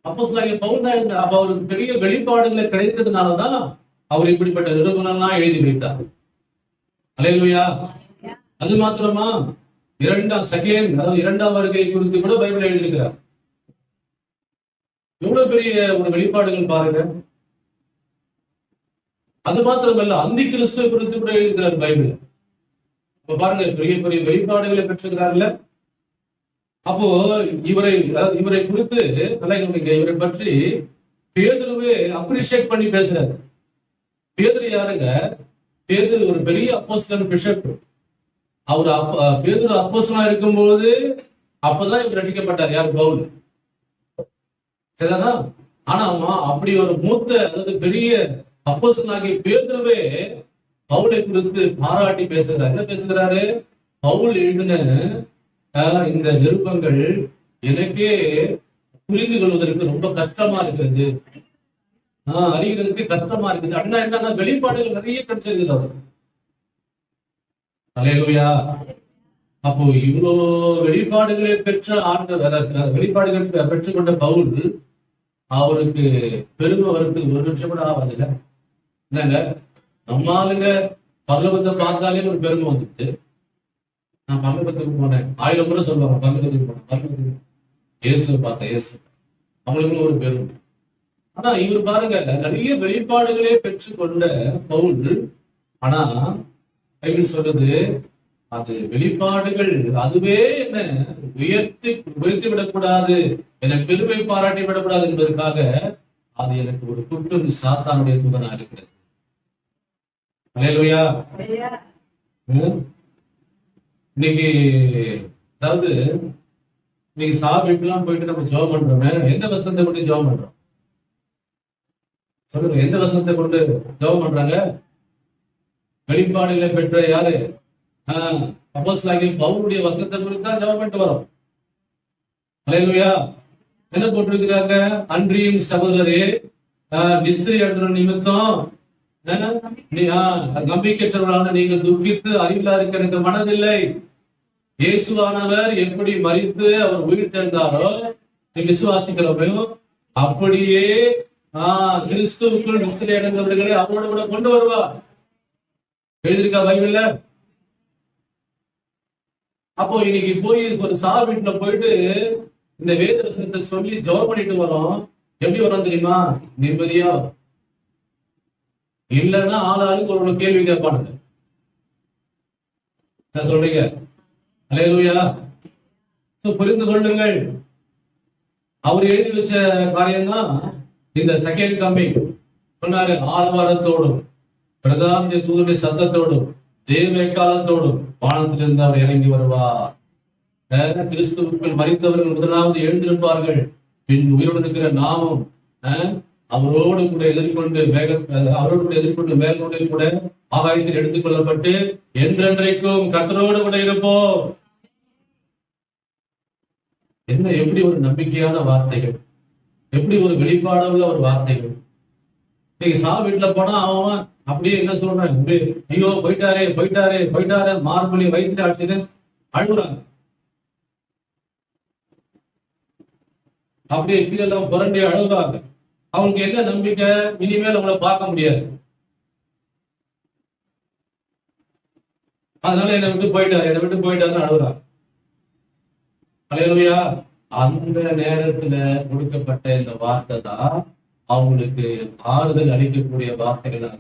Speaker 1: அப்போஸ்தலனாகிய பவுல் தான் எழுதினார். அப்ப அவருக்கு பெரிய வெளிப்பாடுகளை கிடைத்ததுனாலதான் அவர் இப்படிப்பட்ட நிருபங்களெல்லாம் எழுதி வைத்தார். அல்லேலூயா. அது மாத்திரமா, இரண்டாம் வருகை குறித்து கூட பைபிள் எழுதியிருக்கிறார். எவ்வளவு பெரிய ஒரு வெளிப்பாடுகள் பாருங்க. அது மாத்திரமல்ல, அந்தி கிறிஸ்துவ குறித்து கூட எழுதுகிறார் பைபிள். இப்ப பாருங்க, பெரிய பெரிய வெளிப்பாடுகளை பெற்றுக்கிறார்ல. அப்போ இவரை குறித்து நல்லா இவரை பற்றி பேதுருவே அப்ரிஷியேட் பண்ணி பேசுறாரு. பேதுரு யாருங்க? பேதுரு ஒரு பெரிய அப்போஸ்தலன், பிஷப். அவர் பேதுரு அப்போஸ்தலனா இருக்கும்போது அப்பதான் இவர் ரட்சிக்கப்பட்டார். யார்? பவுல். சரிதானா? ஆனா அப்படி ஒரு மூத்த, அதாவது பெரிய அப்போஸ்தலனாகிய பேதுருவே பவுலை குறித்து பாராட்டி பேசுகிறார். என்ன பேசுகிறாரு? பவுல் எழுதின இந்த விருப்பங்கள் எனக்கே புரிந்து கொள்வதற்கு ரொம்ப கஷ்டமா இருக்கிறது, அறிகிறதுக்கு கஷ்டமா இருக்குது. அப்படின்னா என்னன்னா, வெளிப்பாடுகள் நிறைய கிடைச்சிருக்குது அவருக்கு. அல்லேலூயா. அப்போ இவ்வளவு வெளிப்பாடுகளை பெற்ற வெளிப்பாடுகள் பெற்றுக்கொண்ட பவுல், அவருக்கு பெருமை வரத்துக்கு ஒரு நிமிஷம் கூட ஆகாதுல்ல. என்னங்க, நம்ம ஆளுங்க பரலோகத்தை பார்த்தாலே ஒரு பெருமை வந்துட்டு, நான் பரலோகத்துக்கு போனேன் 1000 முறை சொல்லுவாங்க, பரலோகத்துக்கு போனேன், இயேசு பார்த்தேன், இயேசு, அவங்களுக்கும் ஒரு பெருமை. ஆனா இவர் பாருங்க, நிறைய வெளிப்பாடுகளே பெற்றுக்கொண்ட பவுல், ஆனா பைபிள் சொல்றது, அது வெளிப்பாடுகள் அதுவே என்ன உயர்த்தி விடக்கூடாது, என்னை பெருமை பாராட்டி விடக்கூடாது என்பதற்காக அது எனக்கு ஒரு குற்றம் சாத்தானுடைய தூதனா இருக்கிறது. அல்லேலூயா. இன்னைக்கு அதாவது இன்னைக்கு சாப்பிட்டுலாம் போயிட்டு நம்ம ஜெபம் பண்றோமே, எந்த வசனத்தை கொண்டு ஜெபம் பண்றோம்? சொல்லுங்க, எந்த வசனத்தை கொண்டு ஜெபம் பண்றாங்க? வெளிப்பாடுகளை பெற்ற யாரு? அப்போஸ்தலனாகிய பவுலுடைய வசனத்தை குறித்து தான் ஜெபம் பண்ணிட்டு வரோம். அல்லேலூயா. என்ன போட்டிருக்கிறாங்க? அன்றியும் சகோதரரே, நித்திரை அடைந்த நிமித்தம் நம்பிக்கையற்றவர்களான நீங்கள் துக்கித்து அறிவிலா இருக்க எனக்கு மனதில்லை. இயேசுவானவர் எப்படி மரித்து அவர் உயிர் தெழுந்தாரோ விசுவாசிக்கிறோமோ, அப்படியே கிறிஸ்துவுக்குள் நித்திரை அடைந்தவர்களை அவரோட கூட கொண்டு வருவார். எழுதிருக்கா பைபிள்ல. அப்போ இன்னைக்கு போய் ஒரு சார் வீட்டுல போயிட்டு இந்த வேத வசனத்தை சொல்லி ஜெபம் பண்ணிட்டு வரோம். எப்படி வரோம் தெரியுமா? நிம்மதியா. இல்லைன்னா ஆளாளுக்கு ஒரு கேள்வி கேட்பானுங்க. என்ன சொல்றீங்க? அல்லேலூயா. புரிந்து கொள்ளுங்கள், அவர் எழுதி வச்ச காரியம் தான் இந்த செகண்ட் கம்மிங். சொன்னாரு, ஆரவாரத்தோடும் பிரதான தூதனுடைய சத்தத்தோடும் தேவ காலத்தோடும் வானத்திலிருந்து அவர் இறங்கி வருவார். கிறிஸ்துவுக்குள் மரித்தவர்கள் முதலாவது எழுந்திருப்பார்கள், பின் உயிரோடு இருக்கிற நாமும் அவரோடு கூட எதிர்கொண்டு மேலோடு கூட ஆகாயத்தில் எடுத்துக் கொள்ளப்பட்டு என்றென்றைக்கும் கர்த்தரோடு கூட இருப்போம். என்ன, எப்படி ஒரு நம்பிக்கையான வார்த்தைகள், எப்படி ஒரு வெளிப்பாடுள்ள ஒரு வார்த்தைகள். நீங்க வீட்டுல போனா அவன் அப்படியே என்ன சொல்றான், ஐயோ போயிட்டாரே போயிட்டாரே போயிட்டாரே, மார்பலி வயிற்று அடிச்சுன்னு அழுகுறாங்க. அப்படியே கீழே புரண்டி அழுகுறாங்க. அவங்களுக்கு என்ன நம்பிக்கை? இனிமேல் அவங்கள பார்க்க முடியாது, அதனால என்னை விட்டு போயிட்டாருன்னு அழுகுறாங்க. அல்லேலூயா. அந்த நேரத்துல கொடுக்கப்பட்ட இந்த வார்த்தை தான் அவங்களுக்கு ஆறுதல் அளிக்கக்கூடிய வார்த்தைகள்.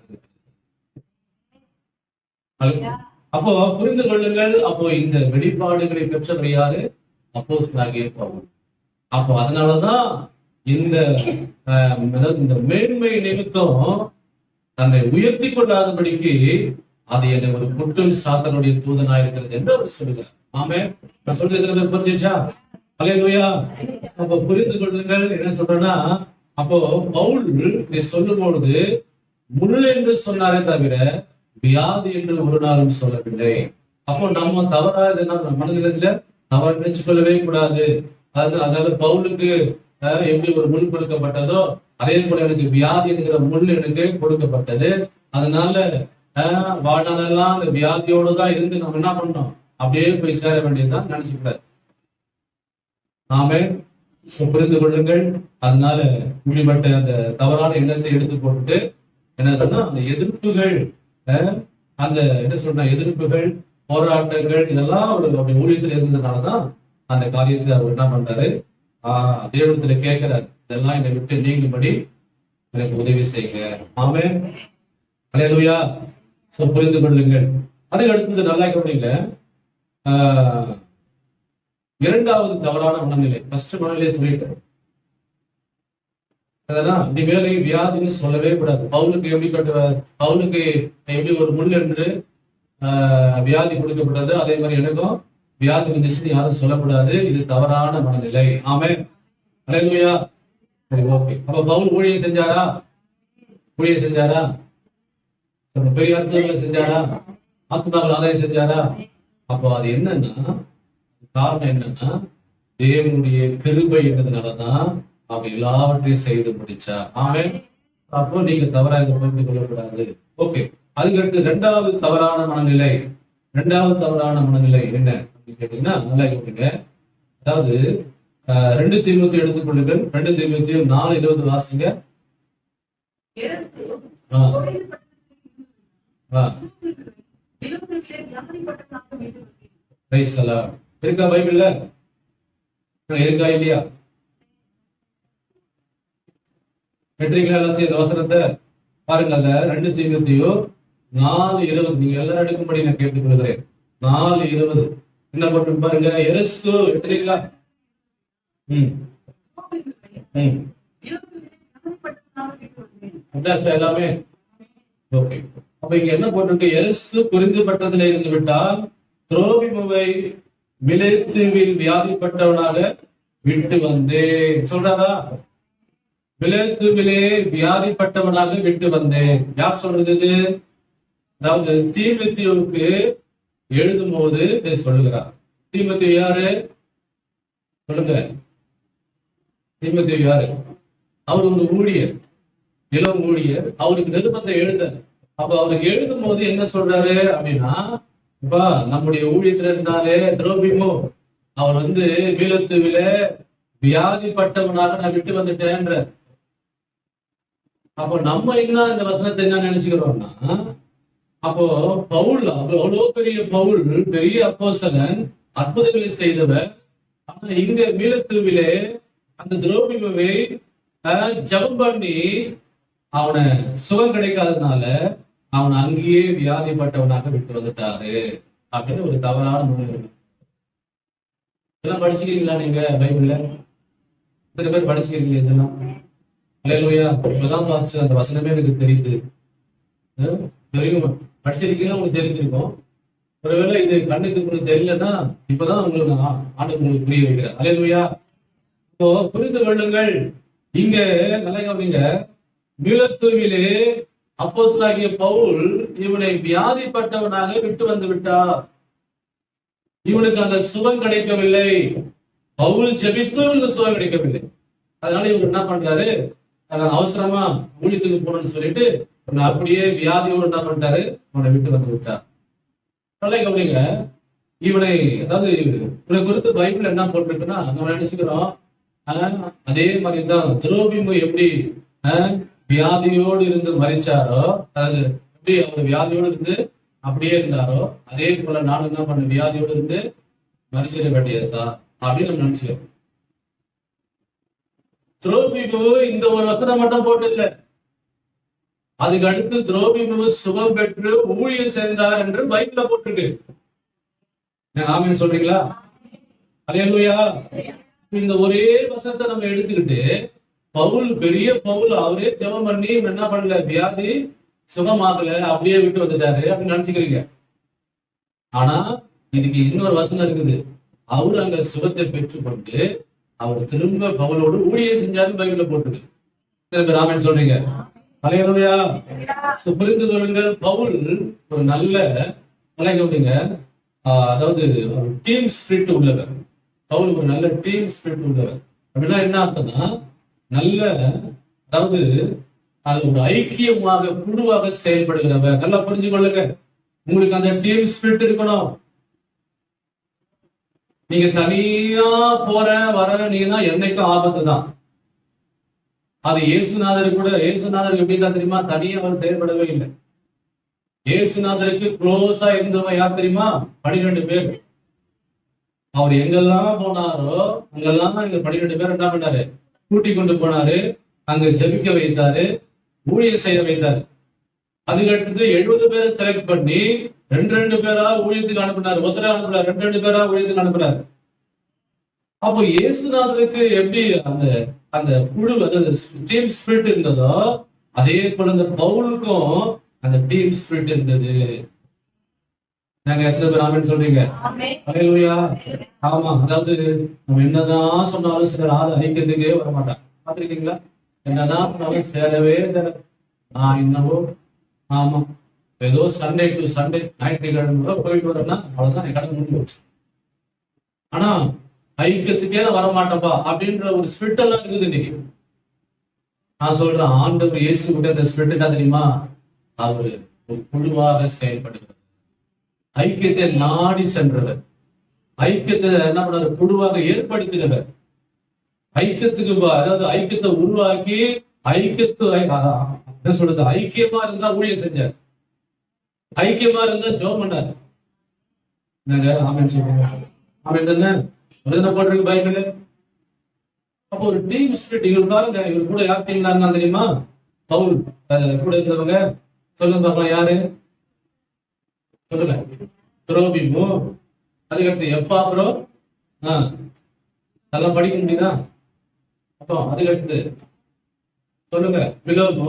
Speaker 1: அப்போ புரிந்து கொள்ளுங்கள், அப்போ இந்த வெளிப்பாடுகளை பெற்றவர் யாரு? அப்போஸ்தலனாகிய பவுல். அப்போ அதனாலதான் இந்த மேன்மை நிமித்தம் தன்னை உயர்த்தி கொள்ளாதபடிக்கு அது என்னை ஒரு குற்றம் சாத்தனுடைய தூதனா இருக்கிறது என்று அவர் சொல்லுகிறார். ஆமே, நான் சொல்றது புரிஞ்சுச்சா? அல்லேலூயா. அப்ப புரிந்து கொள்ளுங்கள், என்ன சொல்றேன்னா, அப்போ பவுல் சொல்லும் பொழுது முள் என்று சொன்னாரே தவிர வியாதி என்று ஒரு நாளும் சொல்லவில்லை. அப்போ நம்ம தவறா மனதில தவறு நினைச்சு கொள்ளவே கூடாது. அதனால பவுலுக்கு எப்படி ஒரு முள் கொடுக்கப்பட்டதோ அதே போல எனக்கு வியாதி என்கிற முள் எனக்கு கொடுக்கப்பட்டது. அதனால வாழ்நாளெல்லாம் அந்த வியாதியோடு தான் இருந்து நம்ம என்ன பண்ணோம், அப்படியே போய் சேர வேண்டியதுதான் நினைச்சுக்கூடாது. நாமே புரிந்து கொள்ளுங்கள். அதனால இப்படிப்பட்ட அந்த தவறான எண்ணத்தை எடுத்து போட்டு என்னன்னா, அந்த எதிர்ப்புகள், அந்த என்ன சொல்ற எதிர்ப்புகள், போராட்டங்கள், இதெல்லாம் அவருக்கு அப்படி ஊழியத்தில் இருந்ததுனாலதான் அந்த காரியத்தை அவர் என்ன பண்றாரு, தேவனத்துல கேட்கிறார், இதெல்லாம் என்னை விட்டு நீங்கும்படி எனக்கு உதவி செய்யுங்க. ஆமென். அல்லேலூயா. புரிந்து கொள்ளுங்கள். அதுக்கு அடுத்தது நல்லா கவனிங்க. இரண்டாவது தவறான மனநிலை. ஃபர்ஸ்ட் மனநிலை சொல்லிட்டேன். அதெல்லாம் இனிமேல் வியாதின்னு சொல்லவே கூடாது. பவுலுக்கு எப்படி ஒரு முள் என்று வியாதி கொடுக்கப்பட்டது, அதே மாதிரி எனக்கும் வியாதி வந்துச்சுன்னு யாரும் சொல்லக்கூடாது. இது தவறான மனநிலை. ஆமென். அல்லேலூயா. சரி, ஓகே. அப்ப பவுல் ஊழியம் செஞ்சாரா? பெரிய அற்புதங்களை செஞ்சாரா? ஆத்மாக்கள் ஆதாயம் செஞ்சாரா? அப்போ அது என்னன்னா, காரணம் என்னன்னா, தேவனுடைய கிருபை இருந்ததுனாலதான் அவர் எல்லாவற்றையும் செய்து முடிச்சா. ஆமென். அப்போ நீங்க தவறாக புரிந்து கொள்ளக்கூடாது. ஓகே. அதுக்கடுத்து இரண்டாவது தவறான மனநிலை என்ன அப்படின்னு கேட்டீங்கன்னா, நல்லா கேட்டீங்க. அதாவது 2 தீமோத்தேயு எடுத்துக்கொள்ளுங்கள். 2 தீமோத்தேயு 4:20 வாசிங்க. இருக்கா பைபிள்ல? இருக்கா இல்லையா? எடுத்துறீங்களா எல்லாத்தையும்? இந்த வசனத்தை பாருங்க. 2 தீமோத்தேயு 4:20 நீங்க எல்லாரும் எடுக்கும்படி நான் கேட்டுக்கொள்கிறேன். 4:20 என்ன போட்டு பாருங்க. எரிஸ்து எடுத்துறீங்களா? எல்லாமே ஓகே. அப்ப இங்க என்ன போட்டிருக்கு? எரிஸ்து புரிந்துபட்டதில் இருந்து விட்டால் துரோபிமுவை மிலேத்துவில் வியாதிப்பட்டவனாக விட்டு வந்தேன் சொல்றாரா? மிலேத்துவிலே வியாதிப்பட்டவனாக விட்டு வந்தேன். யார் சொல்றது? அதாவது தீமோத்தேயுவுக்கு எழுதும் போது சொல்லுகிறார். தீமோத்தேயு யாரு சொல்லுங்க? தீமோத்தேயு யாரு? அவர் ஒரு ஊழியர், இளம் ஊழியர். அவருக்கு நிருபத்தை எழுத, அப்ப அவருக்கு எழுதும் போது என்ன சொல்றாரு அப்படின்னா, இப்ப நம்முடைய ஊழியத்துல இருந்தாலே துரோபிமோ அவர் மீலத்துவில வியாதிப்பட்டவனாக நான் விட்டு வந்துட்டேன்ற. அப்போ நம்ம என்ன இந்த வசனத்தை என்ன நினைச்சுக்கிறோம்னா, அப்போ பவுல் அவ்வளவு பெரிய பவுல், பெரிய அப்போஸ்தலன், அற்புதங்களை செய்தவர். ஆனா இங்க மீலத்துவிலே அந்த துரோபிமுவை ஜெபம் பண்ணி அவனை சுகம் கிடைக்காததுனால அவன் அங்கேயே வியாதிப்பட்டவனாக விட்டு வந்துட்டாரு அப்படின்னு ஒரு தவறான முன்னுரிமை. இதெல்லாம் படிச்சுக்கிறீங்களா நீங்க பைபிள்ல? இத்தனை பேர் படிச்சுக்கிறீங்க இதெல்லாம்? அல்லேலூயா. இப்பதான் பாஸ்டர் அந்த வசனமே எனக்கு தெரியுது. தெரியும், படிச்சிருக்கீங்கன்னா உங்களுக்கு தெரிஞ்சிருக்கும். ஒருவேளை இது கண்ணுக்கு உங்களுக்கு தெரியலன்னா இப்பதான் உங்களுக்கு ஆண்டு உங்களுக்கு புரிய வைக்கிறேன். அல்லேலூயா. இப்போ புரிந்து கொள்ளுங்கள். இங்க நல்லா கவனிங்க. மீலத்துவிலே அப்போஸ்தலனாகிய பவுல் இவனை வியாதிப்பட்டவனாக விட்டு வந்து விட்டார். இவனுக்கு அந்த சுகம் கிடைக்கவில்லை. பவுல் ஜெபித்து இவனுக்கு சுகம் கிடைக்கவில்லை. அதனால இவர் என்ன பண்றாரு? அவசரமா ஊழியத்துக்கு போகணும்னு சொல்லிட்டு அப்படியே வியாதியோடு என்ன பண்ணிட்டாரு? அவனை விட்டு வந்து விட்டார். நல்லா கவனிங்க. இவனை அதாவது இவனை குறித்து பைபிள் என்ன போட்டிருக்குன்னா, நம்ம நினைச்சுக்கிறோம் அதே மாதிரிதான் துரோபிமு எப்படி வியாதியோடு இருந்து மறிச்சாரோ, அதாவது எப்படி அவர் வியாதியோடு இருந்து அப்படியே இருந்தாரோ, அதே போல நானும் என்ன பண்ண வியாதியோடு இருந்து மறிச்சிட வேண்டியதுதான் அப்படின்னு நம்ம நினைச்சோம். துரோபிமு இந்த ஒரு வசனம் மட்டும் போட்டு இல்ல, அதுக்கு அடுத்து துரோபிமு சுகம் பெற்று ஊழியம் சேர்ந்தார் என்று பைபிள்ல போட்டிருக்கு. ஆமென் சொல்றீங்களா? அல்லேலூயா. இந்த ஒரே வசனத்தை நம்ம எடுத்துக்கிட்டு பவுல், பெரிய பவுல், அவரே ஜெபம் பண்ணி என்ன பண்ணல, வியாதி சுகமாகல, அப்படியே விட்டு வந்துட்டாரு அப்படின்னு நினைச்சுக்கிறீங்க. ஆனா இதுக்கு இன்னொரு வசனம் இருக்குது. அவரு அங்க சுகத்தை பெற்றுக்கொண்டு அவர் திரும்ப பவுலோடு ஊழியம் செஞ்சாரு பைபிள்ல போட்டுருக்கு. திரும்ப ராமன் சொல்றீங்க. அல்லேலூயா. புரிந்து கொள்ளுங்கள். பவுல் ஒரு நல்ல கவனிங்க, அதாவது ஒரு டீம் ஸ்பிரிட் உள்ளவர். பவுல் ஒரு நல்ல டீம் ஸ்பிரிட் உள்ளவர். அப்படின்னா என்ன அர்த்தம்னா, நல்ல அதாவது அது ஒரு ஐக்கியமாக குழுவாக செயல்படுகிறவர். நல்லா புரிஞ்சு கொள்ளுங்க. உங்களுக்கு அந்த டீம் ஸ்பிரிட் இருக்கணும். நீங்க தனியா போற வர நீங்கன்னா என்னைக்கும் ஆபத்து தான். அது இயேசுநாதருக்கு கூட, இயேசுநாதருக்கு எப்படிதான் தெரியுமா? தனியா அவர் செயல்படவே இல்லை. இயேசுநாதருக்கு க்ளோஸா இருந்தவங்க யார் தெரியுமா? 12 பேர். அவர் எங்கெல்லாம் போனாரோ அங்கெல்லாம் இங்க 12 பேர் என்ன பண்ணாரு, கூட்டி கொண்டு போனாரு. அங்க ஜெபிக்க வைத்தாரு, ஊழியம் செய்ய வைத்தாரு. அதுக்கடுத்து 70 பேரை செலக்ட் பண்ணி 2 பேரா ஊழியத்துக்கு அனுப்புனாரு. ஒருத்தரா அனுப்புறாரு, 2 பேரா ஊழியத்துக்கு அனுப்புறாரு. அப்போ இயேசுநாதருக்கு எப்படி அந்த அந்த குழு, அதாவது டீம் ஸ்பிரிட் இருந்ததோ, அதே போல இந்த பவுலுக்கும் அந்த டீம் ஸ்பிரிட் இருந்தது. நாங்க எத்தனை பேர் ஆமென் சொல்றீங்க? ஹல்லேலூயா. ஆமா, அதாவது நம்ம என்னதான் சொன்னாலும் சிலர் ஆள் ஐக்கியத்துக்கே வரமாட்டாங்க. பாத்திருக்கீங்களா? என்னதான் சொன்னாலும் சேரவே நான் இன்னமோ ஆமா ஏதோ சண்டே டு சண்டே ஞாயிற்றுக்கிழமை போயிட்டு வரேன்னா அவ்வளவுதான் என் கடமை முடிஞ்சு போச்சு. ஆனா ஐக்கியத்துக்கே வரமாட்டப்பா அப்படின்ற ஒரு ஸ்பிரிட் எல்லாம் இருக்குது இன்னைக்கு. நான் சொல்றேன், ஆண்டவர் இயேசு கூட இந்த ஸ்பிரிட் என்ன தெரியுமா? அவரு ஒரு குழுவாக செயல்படுகிறார். ஐக்கியத்தை நாடி சென்றவர், ஐக்கியத்தை என்ன பண்ணாரு, குழுவாக ஏற்படுத்தினவர். ஐக்கியத்துக்கு அதாவது ஐக்கியத்தை உருவாக்கி என்ன சொல்றது, ஐக்கியமா இருந்தா ஊழியம் செஞ்சார், ஐக்கியமா இருந்தா ஜெபம் பண்ணாரு. ஆமென் சொல்லுங்க. ஆமென் தானே? என்ன போட்டிருக்கு பைபிள்? அப்போ ஒரு டீம் ஸ்பிரிட். இவர் பாருங்க, இவர் கூட யார் டீம்ல இருந்தாங்க தெரியுமா? பவுல் கூட இருந்தவங்க சொல்லுங்க பாக்கலாம். யாரு சொல்லுங்க? துரோபிமு, அதுக்கடுத்து எப்பாப்ரோ, நல்லா படிக்க முடியுதா? அப்போ அதுக்கடுத்து சொல்லுங்க பிலோமு,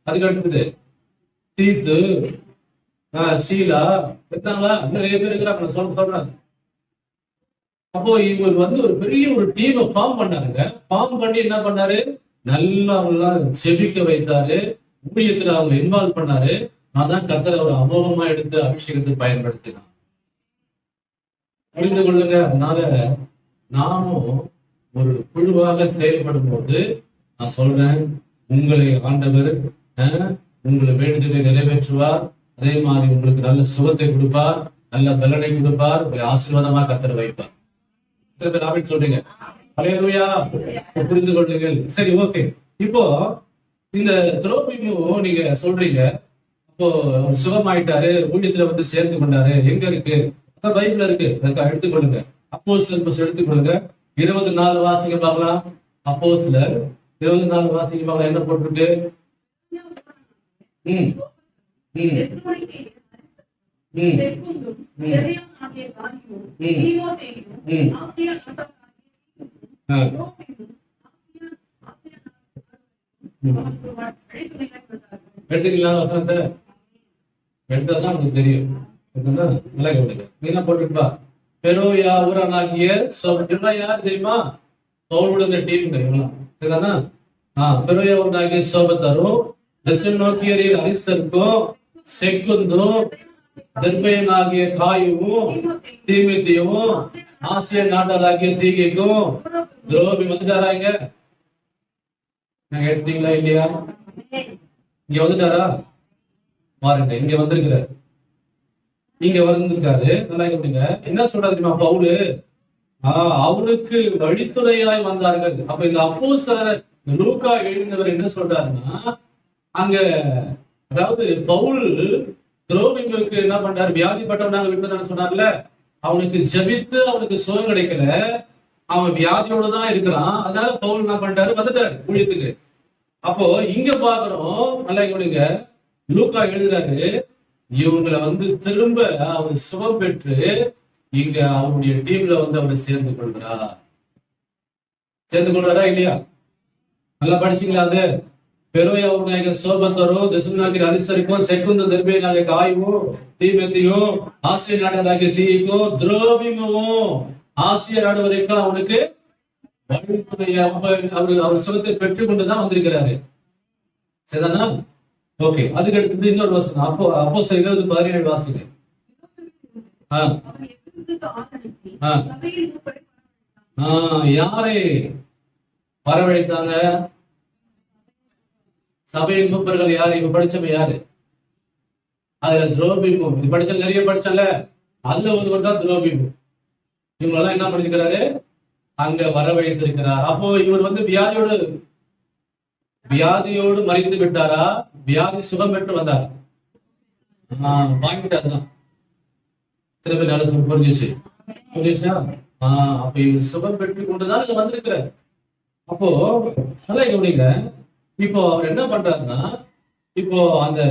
Speaker 1: அதுக்கடுத்தது தீத்து, ஷீலா, இருக்காங்களா? இன்னும் நிறைய பேர் இருக்கிறாங்க, சொல்றாங்க. அப்போ இவர் வந்து ஒரு பெரிய ஒரு டீமை ஃபார்ம் பண்ணாருங்க. ஃபார்ம் பண்ணி என்ன பண்ணாரு, நல்லா செபிக்க வைத்தாரு, ஊழியத்துல அவங்க இன்வால்வ் பண்ணாரு. அதான் கர்த்தர் ஒரு அமோகமா எடுத்து அபிஷேகத்துக்கு பயன்படுத்தினார். புரிந்து கொள்ளுங்க. அதனால நாமும் ஒரு குழுவாக செயல்படும் போது நான் சொல்றேன், உங்களை ஆண்டவர் உங்களை வேண்டுதலை நிறைவேற்றுவார். அதே மாதிரி உங்களுக்கு நல்ல சுகத்தை கொடுப்பார், நல்ல பலனை கொடுப்பார், ஆசீர்வாதமா கர்த்தர் வைப்பார். சொல்றீங்க? ஹல்லேலூயா. புரிந்து கொள்ளுங்கள். சரி, ஓகே. இப்போ இந்த துரோபிமு நீங்க சொல்றீங்க, இப்போ சுகமாயிட்டாரு, ஊழியத்துல வந்து சேர்ந்து கொண்டாரு. எங்க இருக்கு? பைபிள்ல இருக்கு, எடுத்துக்கொள்ளுங்க. அப்போஸ்தலர் எடுத்துக்கொள்ளுங்க. 24 வாசிங்க பார்க்கலாம். அப்போஸ்தலர் 24 வாசிங்க பார்க்கலாம். என்ன போட்டிருக்கு? எடுத்துக்கலாம் வசனத்தை. எடுத்தாதான் உங்களுக்கு தெரியும். நல்லா கவனிங்க. என்ன போட்டிருப்பா? பெரோயா ஊரானாகிய யார் தெரியுமா? பவுலுடைய டீம் சரிதானா? பெரோயா ஊரானாகிய சோபத்தரும், தெசலோனிக்கேயரில் அரிஸ்தர்க்கும், செக்குந்தும், தெர்பேயனாகிய காயுவும், தீமோத்தேயுவும், ஆசியா நாட்டாளாகிய தீகிக்கும் துரோபி வந்துட்டாரா? இங்க நாங்க எடுத்தீங்களா இல்லையா? இங்க வந்துட்டாரா? பாருங்க, இங்க வந்திருக்கிறார். இங்க வந்திருக்காரு. நல்லா கேட்டீங்க. என்ன சொல்றாரு தெரியுமா பவுலு? அவனுக்கு வழித்துணையாய் வந்தார்கள். அப்ப இந்த அப்போஸ்தலர் லூக்கா எழுதினவர் என்ன சொல்றாருன்னா, அங்க அதாவது பவுல் துரோபிமுக்கு என்ன பண்றாரு, வியாதிப்பட்டவனாக விட்டுதான சொன்னார்ல, அவனுக்கு ஜெபித்து அவனுக்கு சுகம் கிடைக்கல, அவன் வியாதியோட தான் இருக்கிறான். அதனால பவுல் என்ன பண்றாரு, வந்துட்டாரு ஊழியத்துக்கு. அப்போ இங்க பாக்குறோம், நல்லா கவனிங்க, லூக்கா எழுதுறாரு, இவங்களை வந்து திரும்ப அவர் சுகம் பெற்று இங்க அவருடைய டீம்ல வந்து அவர் சேர்ந்து கொள்கிறார். சேர்ந்து கொள்றாரா இல்லையா? நல்லா படிச்சீங்களா? அது பெரோயா ஊரானாகிய சோபத்தரும், தெசலோனிக்கேயரில் அரிஸ்தர்க்கும், செக்குந்து, தெர்பேயனாகிய காயுவும், தீமோத்தேயுவும், ஆசியா நாட்டாளாகிய தீகிக்கும், துரோபிமுவும் ஆசியா நாடு வரைக்கும் அவனுக்கு அவர் சுகத்தை பெற்றுக் கொண்டுதான் வந்திருக்கிறாரு. சரிதானா? ஓகே. அதுக்கு அடுத்தது இன்னொரு வசனம். அப்போஸ்தலர் 20:17 வாசிங்க. யாரை வரவழைத்தாங்க? சபையின் மூப்பர்கள் யாரு? இப்ப படிச்சவங்க யாரு? அதுல துரோபிமு. இது படிச்ச நிறைய படிச்சல, அதுல ஒருவர் தான் துரோபிமு. இவங்களெல்லாம் என்ன பண்ணிருக்கிறாரு, அங்க வரவழைத்திருக்கிறார். அப்போ இவர் வந்து வியாதியோடு மறித்து விட்டாரா? வியாதி சுகம் பெற்று வந்தார். வாங்கிட்டாருதான். திரும்ப நல்ல புரிஞ்சிச்சு. புரியுதா? அப்ப இவர் சுகம் பெற்று கொண்டுதான் இங்க வந்திருக்கிறார். அப்போ நல்லா கவனிங்க. இப்போ அவர் என்ன பண்றாருன்னா, இப்போ அந்த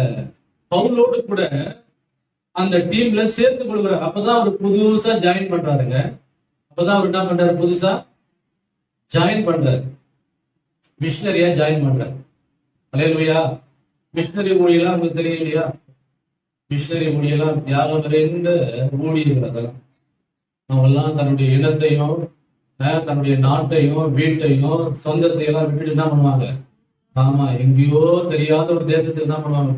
Speaker 1: பவுலோடு கூட அந்த டீம்ல சேர்த்து கொள்கிறார். அப்பதான் அவர் புதுசா ஜாயின் பண்றாருங்க. அப்பதான் அவர் என்ன பண்றாரு, புதுசா ஜாயின் பண்றாரு, மிஷனரியா ஜாயின் பண்றாரு. அல்லேலூயா. மிஷனரி ஊழியெல்லாம் உங்களுக்கு தெரியும் இல்லையா? மிஷனரி ஊழியெல்லாம் தியாகம் நிறைந்த ஊழியர்கள். அதெல்லாம் அவங்கெல்லாம் தன்னுடைய இடத்தையும் தன்னுடைய நாட்டையும் வீட்டையும் சொந்தத்தையும் எல்லாம் விட்டுட்டு என்ன பண்ணுவாங்க? ஆமா, எங்கேயோ தெரியாத ஒரு தேசத்துக்கு என்ன பண்ணுவாங்க?